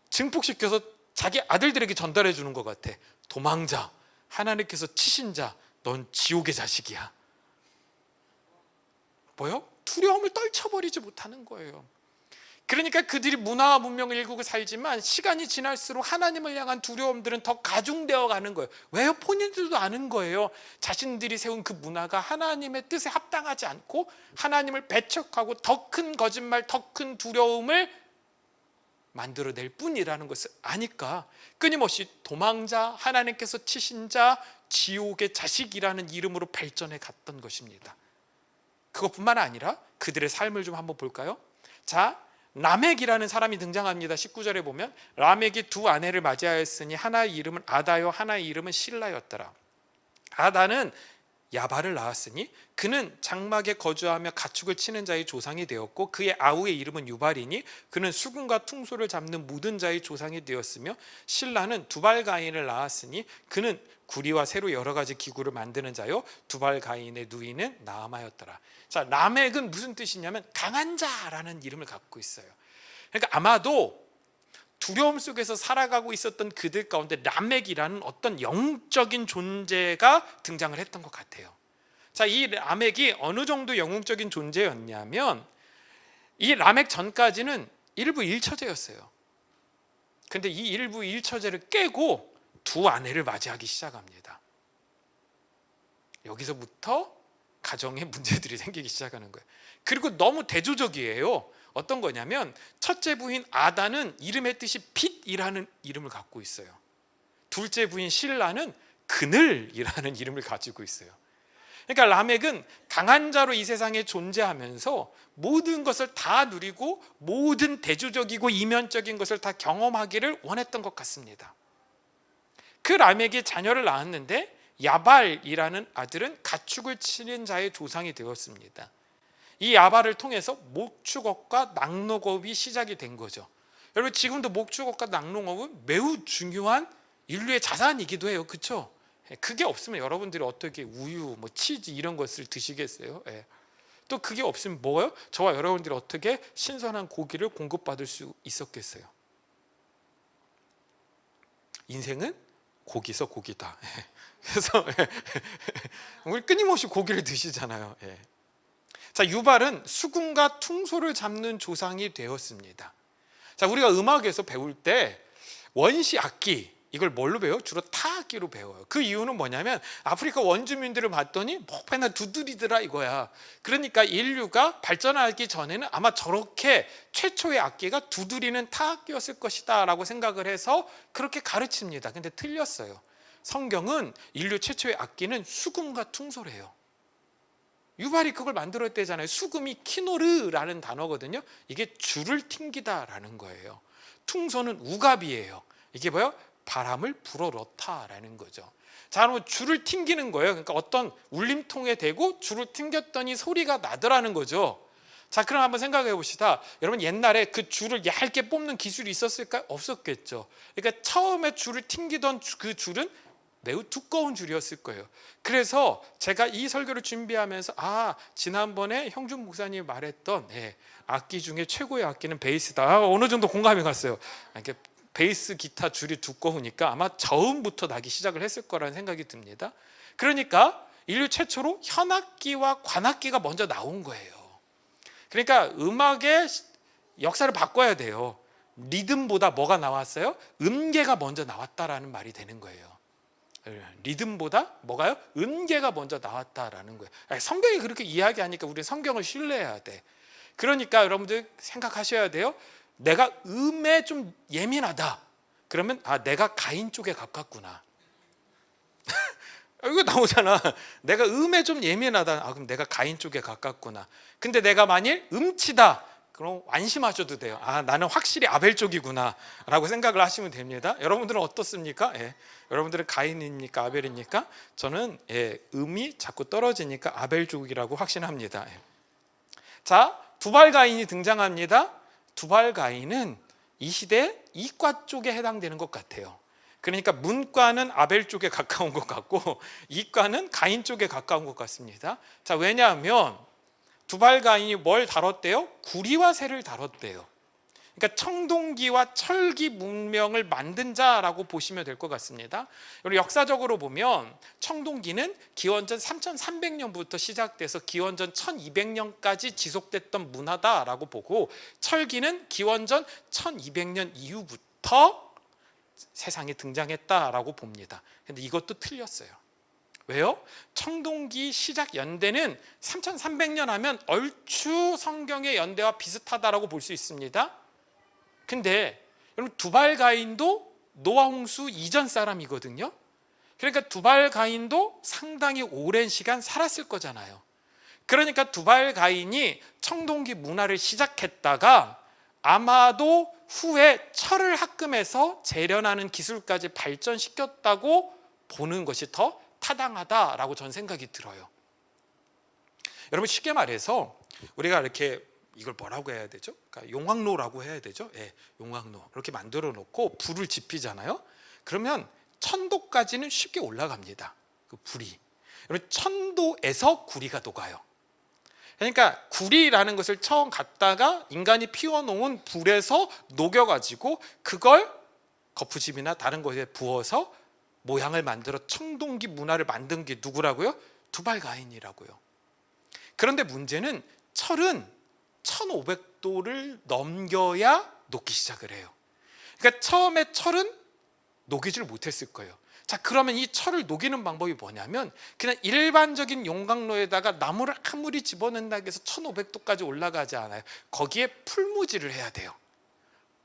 증폭시켜서 자기 아들들에게 전달해 주는 것 같아. 도망자, 하나님께서 치신 자, 넌 지옥의 자식이야. 뭐요? 두려움을 떨쳐버리지 못하는 거예요. 그러니까 그들이 문화와 문명을 일구고 살지만 시간이 지날수록 하나님을 향한 두려움들은 더 가중되어 가는 거예요. 왜요? 본인들도 아는 거예요. 자신들이 세운 그 문화가 하나님의 뜻에 합당하지 않고 하나님을 배척하고 더 큰 거짓말, 더 큰 두려움을 만들어낼 뿐이라는 것을 아니까 끊임없이 도망자, 하나님께서 치신 자, 지옥의 자식이라는 이름으로 발전해 갔던 것입니다. 그것뿐만 아니라 그들의 삶을 좀 한번 볼까요? 자, 라멕이라는 사람이 등장합니다. 19절에 보면 라멕이 두 아내를 맞이하였으니 하나의 이름은 아다요 하나의 이름은 실라였더라. 아다는 야발을 낳았으니 그는 장막에 거주하며 가축을 치는 자의 조상이 되었고 그의 아우의 이름은 유발이니 그는 수금과 퉁소를 잡는 모든 자의 조상이 되었으며 실라는 두발가인을 낳았으니 그는 구리와 새로 여러 가지 기구를 만드는 자요 두발가인의 누이는 나아마였더라. 자, 라멕은 무슨 뜻이냐면 강한 자라는 이름을 갖고 있어요. 그러니까 아마도 두려움 속에서 살아가고 있었던 그들 가운데 라멕이라는 어떤 영적인 존재가 등장을 했던 것 같아요. 자, 이 라멕이 어느 정도 영웅적인 존재였냐면 이 라멕 전까지는 일부 일처제였어요. 근데 이 일부 일처제를 깨고 두 아내를 맞이하기 시작합니다. 여기서부터 가정에 문제들이 생기기 시작하는 거예요. 그리고 너무 대조적이에요. 어떤 거냐면 첫째 부인 아다는 이름의 뜻이 빛이라는 이름을 갖고 있어요. 둘째 부인 실라는 그늘이라는 이름을 가지고 있어요. 그러니까 라멕은 강한 자로 이 세상에 존재하면서 모든 것을 다 누리고 모든 대조적이고 이면적인 것을 다 경험하기를 원했던 것 같습니다. 그 라멕이 자녀를 낳았는데 야발이라는 아들은 가축을 치는 자의 조상이 되었습니다. 이 야발을 통해서 목축업과 낙농업이 시작이 된 거죠. 여러분, 지금도 목축업과 낙농업은 매우 중요한 인류의 자산이기도 해요. 그렇죠? 그게 없으면 여러분들이 어떻게 우유, 치즈 이런 것을 드시겠어요? 또 그게 없으면 뭐예요? 저와 여러분들이 어떻게 신선한 고기를 공급받을 수 있었겠어요? 인생은 고기서 고기다. 그래서 우리 끊임없이 고기를 드시잖아요. 자, 유발은 수금과 퉁소를 잡는 조상이 되었습니다. 자, 우리가 음악에서 배울 때 원시 악기, 이걸 뭘로 배워요? 주로 타악기로 배워요. 그 이유는 뭐냐면 아프리카 원주민들을 봤더니 뭐 맨날 두드리더라 이거야. 그러니까 인류가 발전하기 전에는 아마 저렇게 최초의 악기가 두드리는 타악기였을 것이다 라고 생각을 해서 그렇게 가르칩니다. 근데 틀렸어요. 성경은 인류 최초의 악기는 수금과 퉁소래요. 유발이 그걸 만들었대잖아요. 수금이 키노르라는 단어거든요. 이게 줄을 튕기다라는 거예요. 퉁소는 우갑이에요. 이게 뭐예요? 바람을 불어넣다라는 거죠. 자, 그러면 줄을 튕기는 거예요. 그러니까 어떤 울림통에 대고 줄을 튕겼더니 소리가 나더라는 거죠. 자, 그럼 한번 생각해 봅시다. 여러분, 옛날에 그 줄을 얇게 뽑는 기술이 있었을까요? 없었겠죠. 그러니까 처음에 줄을 튕기던 그 줄은 매우 두꺼운 줄이었을 거예요. 그래서 제가 이 설교를 준비하면서 지난번에 형준 목사님이 말했던 악기 중에 최고의 악기는 베이스다. 어느 정도 공감이 갔어요. 이렇게 베이스 기타 줄이 두꺼우니까 아마 저음부터 나기 시작을 했을 거라는 생각이 듭니다. 그러니까 인류 최초로 현악기와 관악기가 먼저 나온 거예요. 그러니까 음악의 역사를 바꿔야 돼요. 리듬보다 뭐가 나왔어요? 음계가 먼저 나왔다라는 말이 되는 거예요. 리듬보다 뭐가요? 음계가 먼저 나왔다라는 거예요. 성경이 그렇게 이야기하니까 우리 성경을 신뢰해야 돼. 그러니까 여러분들 생각하셔야 돼요. 내가 음에 좀 예민하다. 그러면 내가 가인 쪽에 가깝구나. 이거 나오잖아. 내가 음에 좀 예민하다. 그럼 내가 가인 쪽에 가깝구나. 근데 내가 만일 음치다. 그럼 안심하셔도 돼요. 나는 확실히 아벨 쪽이구나 라고 생각을 하시면 됩니다. 여러분들은 어떻습니까? 여러분들은 가인입니까? 아벨입니까? 저는 음이 자꾸 떨어지니까 아벨 쪽이라고 확신합니다. 자, 두발 가인이 등장합니다. 두발 가인은 이 시대 이과 쪽에 해당되는 것 같아요. 그러니까 문과는 아벨 쪽에 가까운 것 같고 이과는 가인 쪽에 가까운 것 같습니다. 자, 왜냐하면 두발 가인이 뭘 다뤘대요? 구리와 쇠를 다뤘대요. 그러니까 청동기와 철기 문명을 만든 자라고 보시면 될 것 같습니다. 그리고 역사적으로 보면 청동기는 기원전 3300년부터 시작돼서 기원전 1200년까지 지속됐던 문화다라고 보고, 철기는 기원전 1200년 이후부터 세상에 등장했다라고 봅니다. 근데 이것도 틀렸어요. 왜요? 청동기 시작 연대는 3300년 하면 얼추 성경의 연대와 비슷하다라고 볼 수 있습니다. 근데 여러분, 두발 가인도 노아 홍수 이전 사람이거든요. 그러니까 두발 가인도 상당히 오랜 시간 살았을 거잖아요. 그러니까 두발 가인이 청동기 문화를 시작했다가 아마도 후에 철을 합금해서 재련하는 기술까지 발전시켰다고 보는 것이 더 타당하다라고 저는 생각이 들어요. 여러분, 쉽게 말해서 우리가 이렇게 이걸 뭐라고 해야 되죠? 그러니까 용광로라고 해야 되죠? 용광로 이렇게 만들어 놓고 불을 지피잖아요. 그러면 1000도까지는 쉽게 올라갑니다. 그 불이. 여러분, 1000도에서 구리가 녹아요. 그러니까 구리라는 것을 처음 갖다가 인간이 피워놓은 불에서 녹여가지고 그걸 거푸집이나 다른 것에 부어서 모양을 만들어 청동기 문화를 만든 게 누구라고요? 두발 가인이라고요. 그런데 문제는 철은 1500도를 넘겨야 녹기 시작을 해요. 그러니까 처음에 철은 녹이질 못했을 거예요. 자, 그러면 이 철을 녹이는 방법이 뭐냐면 그냥 일반적인 용광로에다가 나무를 아무리 집어넣는다고 해서 1500도까지 올라가지 않아요. 거기에 풀무질을 해야 돼요.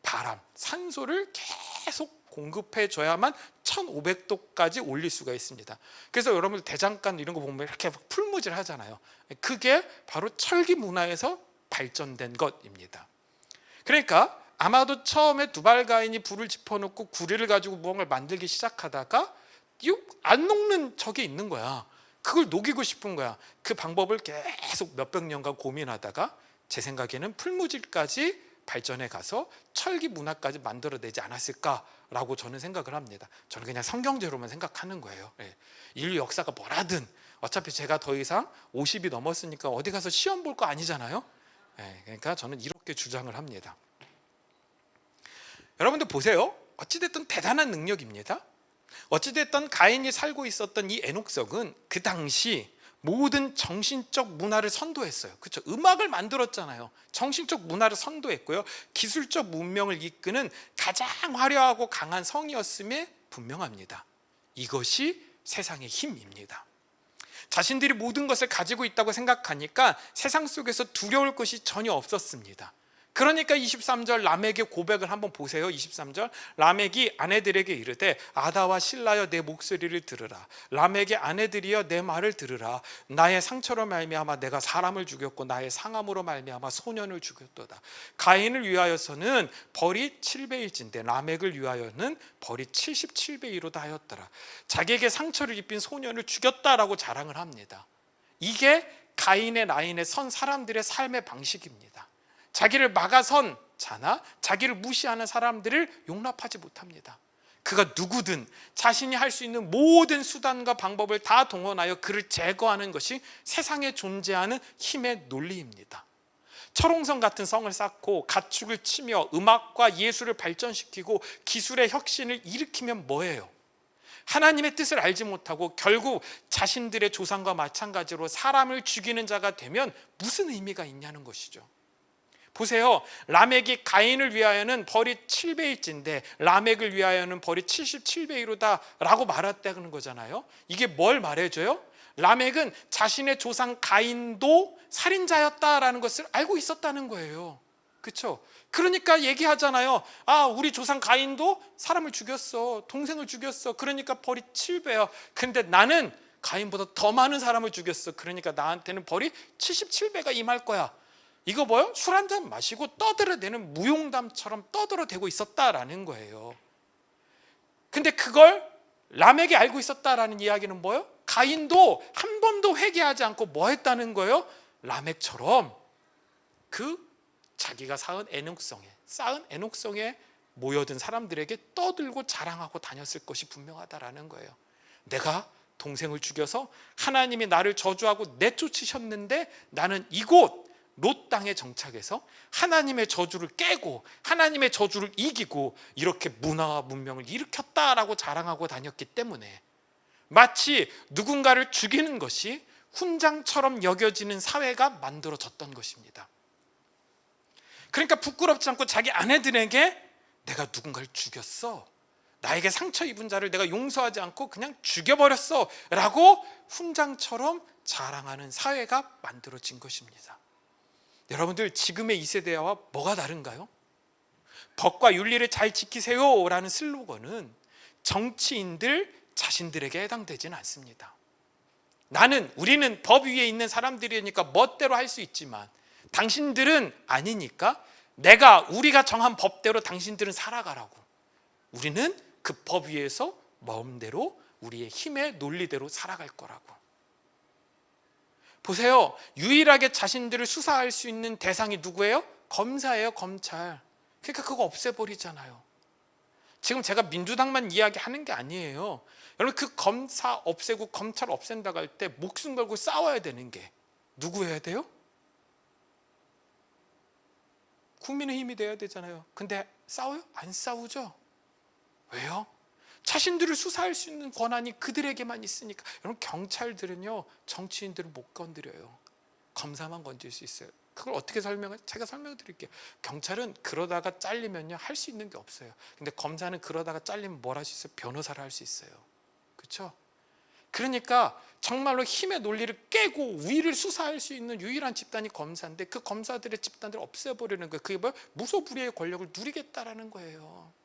바람, 산소를 계속 공급해 줘야만 1500도까지 올릴 수가 있습니다. 그래서 여러분들 대장간 이런 거 보면 이렇게 풀무질 하잖아요. 그게 바로 철기 문화에서 발전된 것입니다. 그러니까 아마도 처음에 두발 가인이 불을 지펴놓고 구리를 가지고 무언가를 만들기 시작하다가 안 녹는 적이 있는 거야. 그걸 녹이고 싶은 거야. 그 방법을 계속 몇백 년간 고민하다가 제 생각에는 풀무질까지 발전해 가서 철기 문화까지 만들어내지 않았을까라고 저는 생각을 합니다. 저는 그냥 성경제로만 생각하는 거예요. 인류 역사가 뭐라든 어차피 제가 더 이상 50이 넘었으니까 어디 가서 시험 볼 거 아니잖아요. 그러니까 저는 이렇게 주장을 합니다. 여러분들 보세요. 어찌됐든 대단한 능력입니다. 어찌됐든 가인이 살고 있었던 이 에녹석은 그 당시 모든 정신적 문화를 선도했어요. 그렇죠? 음악을 만들었잖아요. 정신적 문화를 선도했고요. 기술적 문명을 이끄는 가장 화려하고 강한 성이었음에 분명합니다. 이것이 세상의 힘입니다. 자신들이 모든 것을 가지고 있다고 생각하니까 세상 속에서 두려울 것이 전혀 없었습니다. 그러니까 23절 라멕의 고백을 한번 보세요. 23절 라멕이 아내들에게 이르되 아다와 실라여 내 목소리를 들으라. 라멕의 아내들이여 내 말을 들으라. 나의 상처로 말미암아 내가 사람을 죽였고 나의 상함으로 말미암아 소년을 죽였도다. 가인을 위하여서는 벌이 7배일진데 라멕을 위하여는 벌이 77배이로다 하였더라. 자기에게 상처를 입힌 소년을 죽였다라고 자랑을 합니다. 이게 가인의 라인에 선 사람들의 삶의 방식입니다. 자기를 막아선 자나 자기를 무시하는 사람들을 용납하지 못합니다. 그가 누구든 자신이 할 수 있는 모든 수단과 방법을 다 동원하여 그를 제거하는 것이 세상에 존재하는 힘의 논리입니다. 철옹성 같은 성을 쌓고 가축을 치며 음악과 예술을 발전시키고 기술의 혁신을 일으키면 뭐예요? 하나님의 뜻을 알지 못하고 결국 자신들의 조상과 마찬가지로 사람을 죽이는 자가 되면 무슨 의미가 있냐는 것이죠. 보세요. 라멕이 가인을 위하여는 벌이 7배일진데 라멕을 위하여는 벌이 77배이로다 라고 말했다는 거잖아요. 이게 뭘 말해줘요? 라멕은 자신의 조상 가인도 살인자였다라는 것을 알고 있었다는 거예요. 그렇죠? 그러니까 얘기하잖아요. 우리 조상 가인도 사람을 죽였어. 동생을 죽였어. 그러니까 벌이 7배야. 근데 나는 가인보다 더 많은 사람을 죽였어. 그러니까 나한테는 벌이 77배가 임할 거야. 이거 뭐요? 술 한잔 마시고 떠들어대는 무용담처럼 떠들어대고 있었다라는 거예요. 근데 그걸 라멕이 알고 있었다라는 이야기는 뭐예요? 가인도 한 번도 회개하지 않고 뭐 했다는 거예요? 라멕처럼 자기가 쌓은 애녹성에 모여든 사람들에게 떠들고 자랑하고 다녔을 것이 분명하다라는 거예요. 내가 동생을 죽여서 하나님이 나를 저주하고 내쫓으셨는데 나는 이곳 롯 땅에 정착해서 하나님의 저주를 깨고 하나님의 저주를 이기고 이렇게 문화와 문명을 일으켰다라고 자랑하고 다녔기 때문에 마치 누군가를 죽이는 것이 훈장처럼 여겨지는 사회가 만들어졌던 것입니다. 그러니까 부끄럽지 않고 자기 아내들에게 내가 누군가를 죽였어, 나에게 상처 입은 자를 내가 용서하지 않고 그냥 죽여버렸어 라고 훈장처럼 자랑하는 사회가 만들어진 것입니다. 여러분들, 지금의 이 세대와 뭐가 다른가요? 법과 윤리를 잘 지키세요 라는 슬로건은 정치인들 자신들에게 해당되지는 않습니다. 우리는 법 위에 있는 사람들이니까 멋대로 할 수 있지만 당신들은 아니니까 우리가 정한 법대로 당신들은 살아가라고. 우리는 그 법 위에서 마음대로 우리의 힘의 논리대로 살아갈 거라고. 보세요. 유일하게 자신들을 수사할 수 있는 대상이 누구예요? 검사예요, 검찰. 그러니까 그거 없애버리잖아요. 지금 제가 민주당만 이야기하는 게 아니에요. 여러분, 그 검사 없애고 검찰 없앤다고 할 때 목숨 걸고 싸워야 되는 게 누구여야 돼요? 국민의힘이 돼야 되잖아요. 근데 싸워요? 안 싸우죠? 왜요? 자신들을 수사할 수 있는 권한이 그들에게만 있으니까. 여러분, 경찰들은요 정치인들을 못 건드려요. 검사만 건질 수 있어요. 그걸 어떻게 제가 설명드릴게요. 경찰은 그러다가 잘리면요 할 수 있는 게 없어요. 근데 검사는 그러다가 잘리면 뭘 할 수 있어요? 변호사를 할 수 있어요. 그렇죠? 그러니까 정말로 힘의 논리를 깨고 위를 수사할 수 있는 유일한 집단이 검사인데 그 검사들의 집단들을 없애버리는 거예요. 그게 뭐예요? 무소불위의 권력을 누리겠다라는 거예요.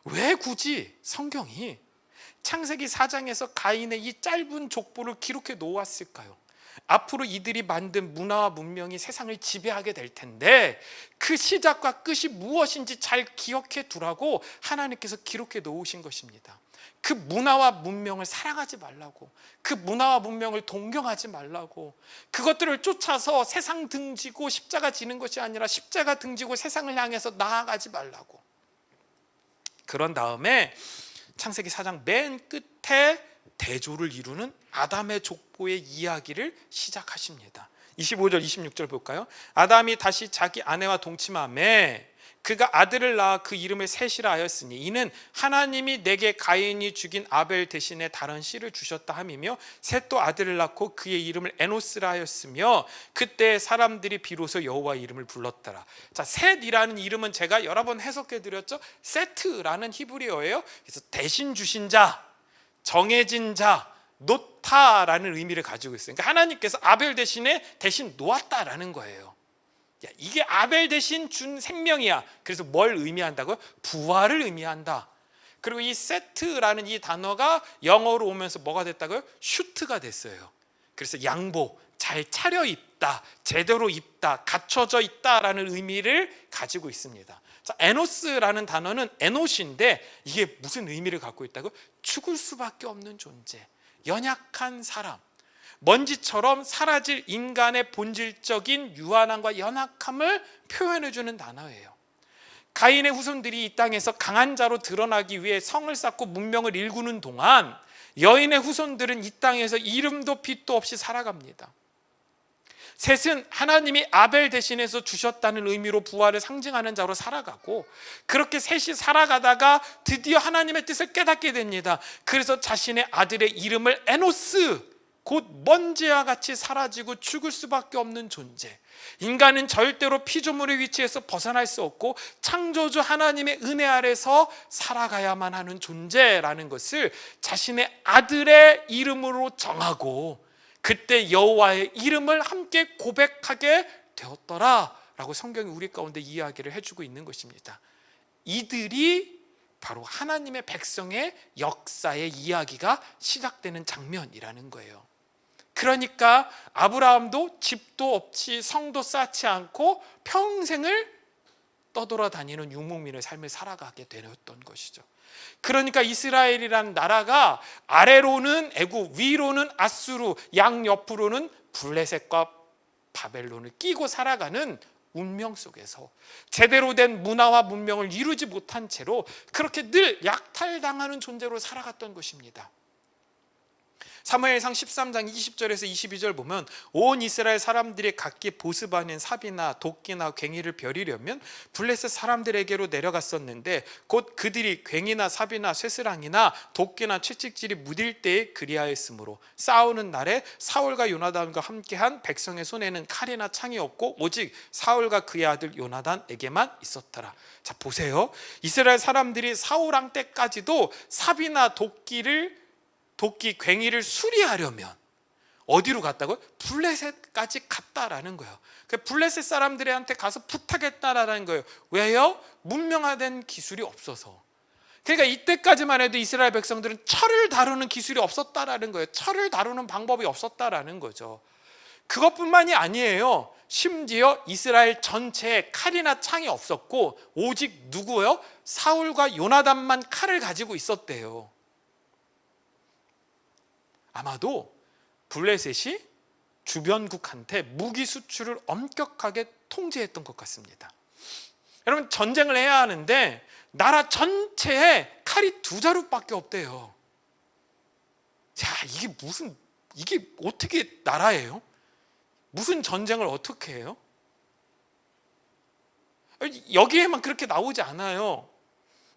왜 굳이 성경이 창세기 4장에서 가인의 이 짧은 족보를 기록해 놓았을까요? 앞으로 이들이 만든 문화와 문명이 세상을 지배하게 될 텐데 그 시작과 끝이 무엇인지 잘 기억해 두라고 하나님께서 기록해 놓으신 것입니다. 그 문화와 문명을 사랑하지 말라고, 그 문화와 문명을 동경하지 말라고, 그것들을 쫓아서 세상 등지고 십자가 지는 것이 아니라 십자가 등지고 세상을 향해서 나아가지 말라고. 그런 다음에 창세기 4장 맨 끝에 대조를 이루는 아담의 족보의 이야기를 시작하십니다. 25절 26절 볼까요? 아담이 다시 자기 아내와 동침하매 그가 아들을 낳아 그 이름을 셋이라 하였으니 이는 하나님이 내게 가인이 죽인 아벨 대신에 다른 씨를 주셨다 함이며 셋도 아들을 낳고 그의 이름을 에노스라 하였으며 그때 사람들이 비로소 여호와 이름을 불렀더라. 자, 셋이라는 이름은 제가 여러 번 해석해 드렸죠. 세트라는 히브리어예요. 그래서 대신 주신 자, 정해진 자 놓다라는 의미를 가지고 있어요. 그러니까 하나님께서 아벨 대신 놓았다라는 거예요. 야, 이게 아벨 대신 준 생명이야. 그래서 뭘 의미한다고요? 부활을 의미한다. 그리고 이 세트라는 이 단어가 영어로 오면서 뭐가 됐다고요? 슈트가 됐어요. 그래서 양복, 잘 차려입다, 제대로 입다, 갖춰져 있다라는 의미를 가지고 있습니다. 자, 에노스라는 단어는 에노시인데 이게 무슨 의미를 갖고 있다고요? 죽을 수밖에 없는 존재, 연약한 사람, 먼지처럼 사라질 인간의 본질적인 유한함과 연약함을 표현해주는 단어예요. 가인의 후손들이 이 땅에서 강한 자로 드러나기 위해 성을 쌓고 문명을 일구는 동안 여인의 후손들은 이 땅에서 이름도 빛도 없이 살아갑니다. 셋은 하나님이 아벨 대신해서 주셨다는 의미로 부활을 상징하는 자로 살아가고, 그렇게 셋이 살아가다가 드디어 하나님의 뜻을 깨닫게 됩니다. 그래서 자신의 아들의 이름을 에노스, 곧 먼지와 같이 사라지고 죽을 수밖에 없는 존재, 인간은 절대로 피조물의 위치에서 벗어날 수 없고 창조주 하나님의 은혜 아래서 살아가야만 하는 존재라는 것을 자신의 아들의 이름으로 정하고, 그때 여호와의 이름을 함께 고백하게 되었더라라고 성경이 우리 가운데 이야기를 해주고 있는 것입니다. 이들이 바로 하나님의 백성의 역사의 이야기가 시작되는 장면이라는 거예요. 그러니까 아브라함도 집도 없이 성도 쌓지 않고 평생을 떠돌아다니는 유목민의 삶을 살아가게 되었던 것이죠. 그러니까 이스라엘이라는 나라가 아래로는 애굽, 위로는 아수르, 양옆으로는 블레셋과 바벨론을 끼고 살아가는 운명 속에서 제대로 된 문화와 문명을 이루지 못한 채로 그렇게 늘 약탈당하는 존재로 살아갔던 것입니다. 사무엘상 13장 20절에서 22절 보면 온 이스라엘 사람들이 각기 보습 아닌 삽이나 도끼나 괭이를 벼리려면 블레셋 사람들에게로 내려갔었는데, 곧 그들이 괭이나 삽이나 쇠스랑이나 도끼나 채찍질이 무딜 때에 그리하였으므로 싸우는 날에 사울과 요나단과 함께한 백성의 손에는 칼이나 창이 없고 오직 사울과 그의 아들 요나단에게만 있었더라. 자, 보세요. 이스라엘 사람들이 사울왕 때까지도 삽이나 도끼, 괭이를 수리하려면 어디로 갔다고요? 블레셋까지 갔다라는 거예요. 블레셋 사람들한테 가서 부탁했다라는 거예요. 왜요? 문명화된 기술이 없어서. 그러니까 이때까지만 해도 이스라엘 백성들은 철을 다루는 기술이 없었다라는 거예요. 철을 다루는 방법이 없었다라는 거죠. 그것뿐만이 아니에요. 심지어 이스라엘 전체에 칼이나 창이 없었고 오직 누구요? 사울과 요나단만 칼을 가지고 있었대요. 아마도 블레셋이 주변국한테 무기 수출을 엄격하게 통제했던 것 같습니다. 여러분, 전쟁을 해야 하는데 나라 전체에 칼이 2자루밖에 없대요. 자, 이게 어떻게 나라예요? 무슨 전쟁을 어떻게 해요? 여기에만 그렇게 나오지 않아요.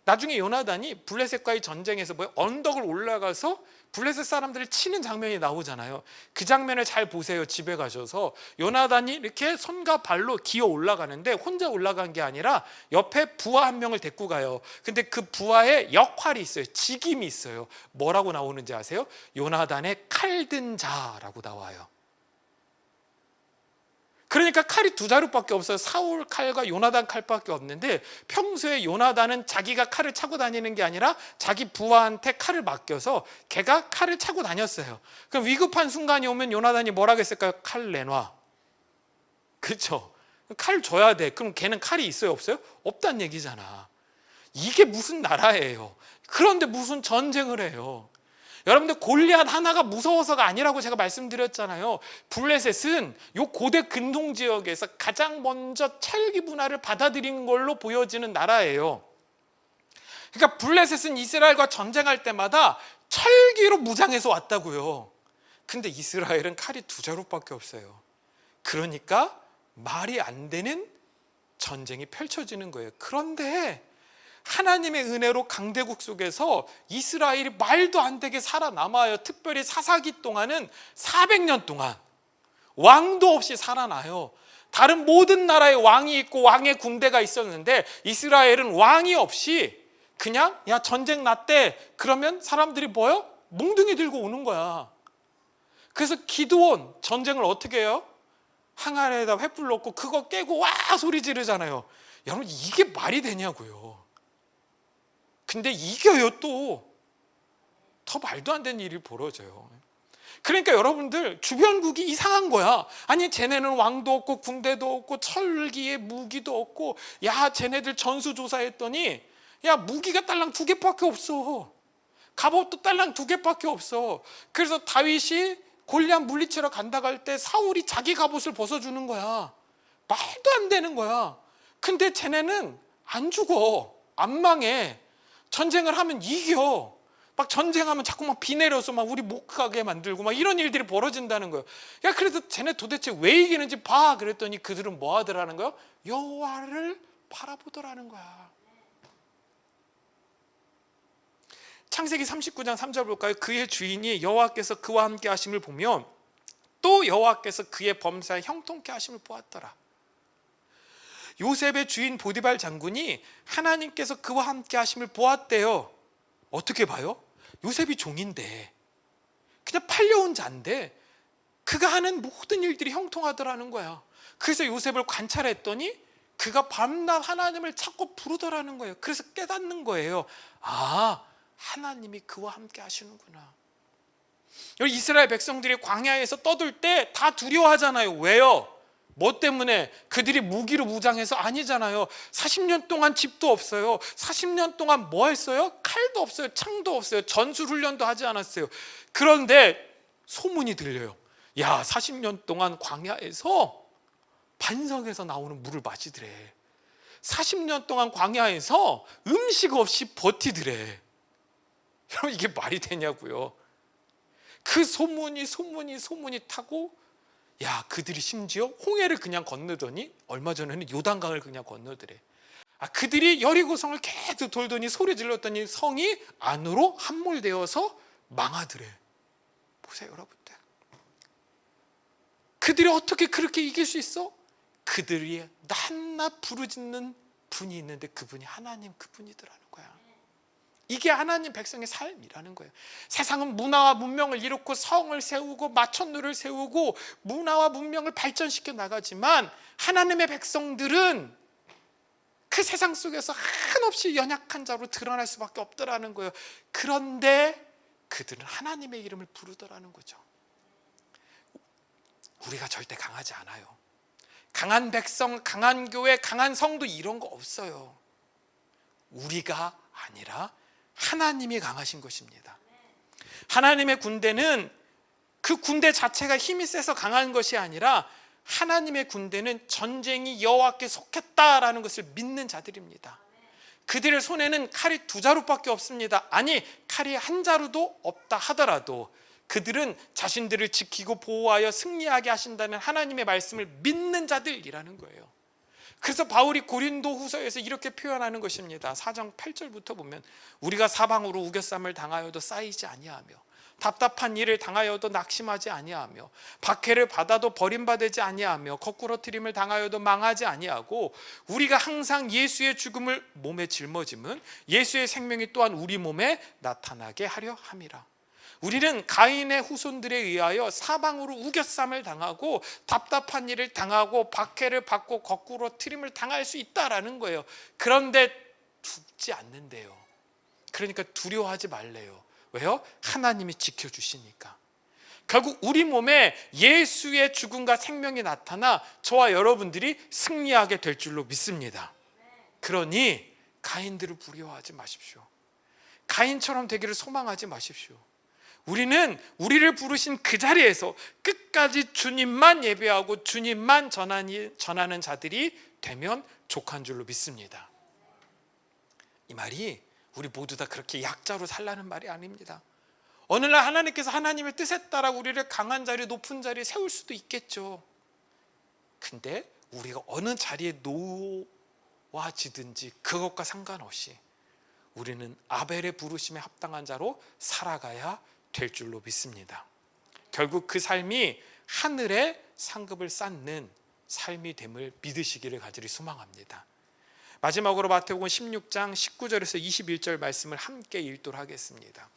나중에 요나단이 블레셋과의 전쟁에서 언덕을 올라가서 블레셋 사람들을 치는 장면이 나오잖아요. 그 장면을 잘 보세요. 집에 가셔서 요나단이 이렇게 손과 발로 기어 올라가는데 혼자 올라간 게 아니라 옆에 부하 한 명을 데리고 가요. 근데 그 부하의 역할이 있어요. 직임이 있어요. 뭐라고 나오는지 아세요? 요나단의 칼든 자라고 나와요. 그러니까 칼이 2자루밖에 없어요. 사울 칼과 요나단 칼밖에 없는데 평소에 요나단은 자기가 칼을 차고 다니는 게 아니라 자기 부하한테 칼을 맡겨서 걔가 칼을 차고 다녔어요. 그럼 위급한 순간이 오면 요나단이 뭐라고 했을까요? 칼 내놔. 그렇죠? 칼 줘야 돼. 그럼 걔는 칼이 있어요? 없어요? 없단 얘기잖아. 이게 무슨 나라예요? 그런데 무슨 전쟁을 해요? 여러분들, 골리앗 하나가 무서워서가 아니라고 제가 말씀드렸잖아요. 블레셋은 이 고대 근동 지역에서 가장 먼저 찰기 문화를 받아들인 걸로 보여지는 나라예요. 그러니까 블레셋은 이스라엘과 전쟁할 때마다 철기로 무장해서 왔다고요. 근데 이스라엘은 칼이 2자루밖에 없어요. 그러니까 말이 안 되는 전쟁이 펼쳐지는 거예요. 그런데 하나님의 은혜로 강대국 속에서 이스라엘이 말도 안 되게 살아남아요. 특별히 사사기 동안은 400년 동안 왕도 없이 살아나요. 다른 모든 나라에 왕이 있고 왕의 군대가 있었는데 이스라엘은 왕이 없이 그냥 전쟁 났대. 그러면 사람들이 뭐요? 몽둥이 들고 오는 거야. 그래서 기드온 전쟁을 어떻게 해요? 항아리에다 횃불 넣고 그거 깨고 와 소리 지르잖아요. 여러분 이게 말이 되냐고요. 근데 이겨요. 또 더 말도 안 되는 일이 벌어져요. 그러니까 여러분들 주변국이 이상한 거야. 아니 쟤네는 왕도 없고 군대도 없고 철기에 무기도 없고, 야 쟤네들 전수조사했더니 야 무기가 딸랑 2개밖에 없어. 갑옷도 딸랑 2개밖에 없어. 그래서 다윗이 골리앗 물리치러 간다고 할 때 사울이 자기 갑옷을 벗어주는 거야. 말도 안 되는 거야. 근데 쟤네는 안 죽어. 안 망해. 전쟁을 하면 이겨. 막 전쟁하면 자꾸 막 비 내려서 막 우리 못 가게 만들고 막 이런 일들이 벌어진다는 거예요. 야 그래서 쟤네 도대체 왜 이기는지 봐. 그랬더니 그들은 뭐 하더라는 거예요? 여호와를 바라보더라는 거야. 창세기 39장 3절 볼까요? 그의 주인이 여호와께서 그와 함께 하심을 보며 또 여호와께서 그의 범사에 형통케 하심을 보았더라. 요셉의 주인 보디발 장군이 하나님께서 그와 함께 하심을 보았대요. 어떻게 봐요? 요셉이 종인데, 그냥 팔려온 자인데 그가 하는 모든 일들이 형통하더라는 거야. 그래서 요셉을 관찰했더니 그가 밤낮 하나님을 찾고 부르더라는 거예요. 그래서 깨닫는 거예요. 아, 하나님이 그와 함께 하시는구나. 이스라엘 백성들이 광야에서 떠들 때 다 두려워하잖아요. 왜요? 뭐 때문에? 그들이 무기로 무장해서? 아니잖아요. 40년 동안 집도 없어요. 40년 동안 뭐 했어요? 칼도 없어요. 창도 없어요. 전술훈련도 하지 않았어요. 그런데 소문이 들려요. 야, 40년 동안 광야에서 반석에서 나오는 물을 마시더래. 40년 동안 광야에서 음식 없이 버티더래. 여러분 이게 말이 되냐고요. 그 소문이 타고, 야 그들이 심지어 홍해를 그냥 건너더니 얼마 전에는 요단강을 그냥 건너더래. 그들이 여리고성을 계속 돌더니 소리 질렀더니 성이 안으로 함몰되어서 망하더래. 보세요 여러분들. 그들이 어떻게 그렇게 이길 수 있어? 그들이 낮낮 부르짖는 분이 있는데 그분이 하나님 그분이더라는 거야. 이게 하나님 백성의 삶이라는 거예요. 세상은 문화와 문명을 이루고 성을 세우고 마천루를 세우고 문화와 문명을 발전시켜 나가지만 하나님의 백성들은 그 세상 속에서 한없이 연약한 자로 드러날 수밖에 없더라는 거예요. 그런데 그들은 하나님의 이름을 부르더라는 거죠. 우리가 절대 강하지 않아요. 강한 백성, 강한 교회, 강한 성도 이런 거 없어요. 우리가 아니라 하나님이 강하신 것입니다. 하나님의 군대는 그 군대 자체가 힘이 세서 강한 것이 아니라 하나님의 군대는 전쟁이 여호와께 속했다라는 것을 믿는 자들입니다. 그들의 손에는 칼이 2자루밖에 없습니다. 아니 칼이 1자루도 없다 하더라도 그들은 자신들을 지키고 보호하여 승리하게 하신다는 하나님의 말씀을 믿는 자들이라는 거예요. 그래서 바울이 고린도 후서에서 이렇게 표현하는 것입니다. 4장 8절부터 보면 우리가 사방으로 우겨쌈을 당하여도 쌓이지 아니하며 답답한 일을 당하여도 낙심하지 아니하며 박해를 받아도 버림받지 아니하며 거꾸러뜨림을 당하여도 망하지 아니하고 우리가 항상 예수의 죽음을 몸에 짊어짐은 예수의 생명이 또한 우리 몸에 나타나게 하려 함이라. 우리는 가인의 후손들에 의하여 사방으로 우겨쌈을 당하고 답답한 일을 당하고 박해를 받고 거꾸로 트림을 당할 수 있다라는 거예요. 그런데 죽지 않는데요. 그러니까 두려워하지 말래요. 왜요? 하나님이 지켜주시니까. 결국 우리 몸에 예수의 죽음과 생명이 나타나 저와 여러분들이 승리하게 될 줄로 믿습니다. 그러니 가인들을 두려워하지 마십시오. 가인처럼 되기를 소망하지 마십시오. 우리는 우리를 부르신 그 자리에서 끝까지 주님만 예배하고 주님만 전하는 자들이 되면 족한 줄로 믿습니다. 이 말이 우리 모두 다 그렇게 약자로 살라는 말이 아닙니다. 어느 날 하나님께서 하나님의 뜻에 따라 우리를 강한 자리, 높은 자리에 세울 수도 있겠죠. 근데 우리가 어느 자리에 놓아지든지 그것과 상관없이 우리는 아벨의 부르심에 합당한 자로 살아가야 될 줄로 믿습니다. 결국 그 삶이 하늘의 상급을 쌓는 삶이 됨을 믿으시기를 간절히 소망합니다. 마지막으로 마태복음 16장 19절에서 21절 말씀을 함께 읽도록 하겠습니다.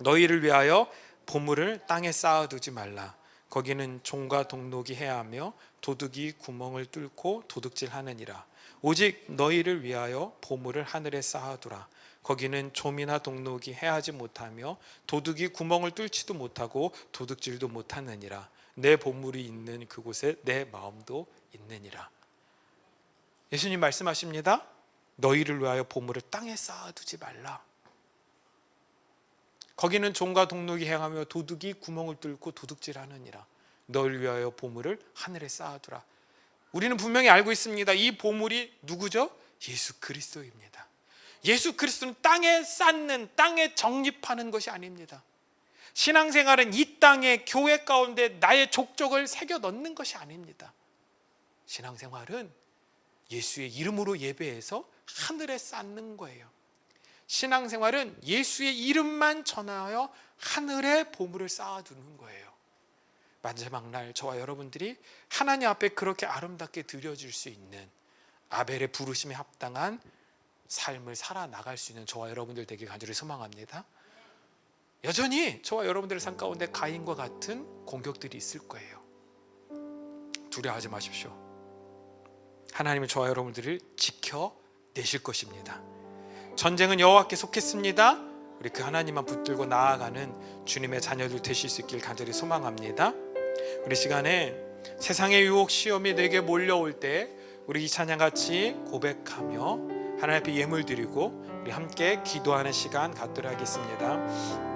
너희를 위하여 보물을 땅에 쌓아두지 말라. 거기는 종과 동록이 해하며 도둑이 구멍을 뚫고 도둑질하느니라. 오직 너희를 위하여 보물을 하늘에 쌓아두라. 거기는 좀이나 동록이 해하지 못하며 도둑이 구멍을 뚫지도 못하고 도둑질도 못하느니라. 내 보물이 있는 그곳에 내 마음도 있느니라. 예수님 말씀하십니다. 너희를 위하여 보물을 땅에 쌓아두지 말라. 거기는 종과 동록이 행하며 도둑이 구멍을 뚫고 도둑질하느니라. 너희를 위하여 보물을 하늘에 쌓아두라. 우리는 분명히 알고 있습니다. 이 보물이 누구죠? 예수 그리스도입니다. 예수 그리스도는 땅에 쌓는, 땅에 정립하는 것이 아닙니다. 신앙생활은 이 땅에 교회 가운데 나의 족적을 새겨 넣는 것이 아닙니다. 신앙생활은 예수의 이름으로 예배해서 하늘에 쌓는 거예요. 신앙생활은 예수의 이름만 전하여 하늘에 보물을 쌓아두는 거예요. 마지막 날 저와 여러분들이 하나님 앞에 그렇게 아름답게 드려질 수 있는 아벨의 부르심에 합당한 삶을 살아나갈 수 있는 저와 여러분들 되길 간절히 소망합니다. 여전히 저와 여러분들의 삶 가운데 가인과 같은 공격들이 있을 거예요. 두려워하지 마십시오. 하나님은 저와 여러분들을 지켜내실 것입니다. 전쟁은 여호와께 속했습니다. 우리 그 하나님만 붙들고 나아가는 주님의 자녀들 되실 수 있길 간절히 소망합니다. 우리 시간에 세상의 유혹 시험이 내게 몰려올 때 우리 이 찬양같이 고백하며 하나님 앞에 예물 드리고 우리 함께 기도하는 시간 갖도록 하겠습니다.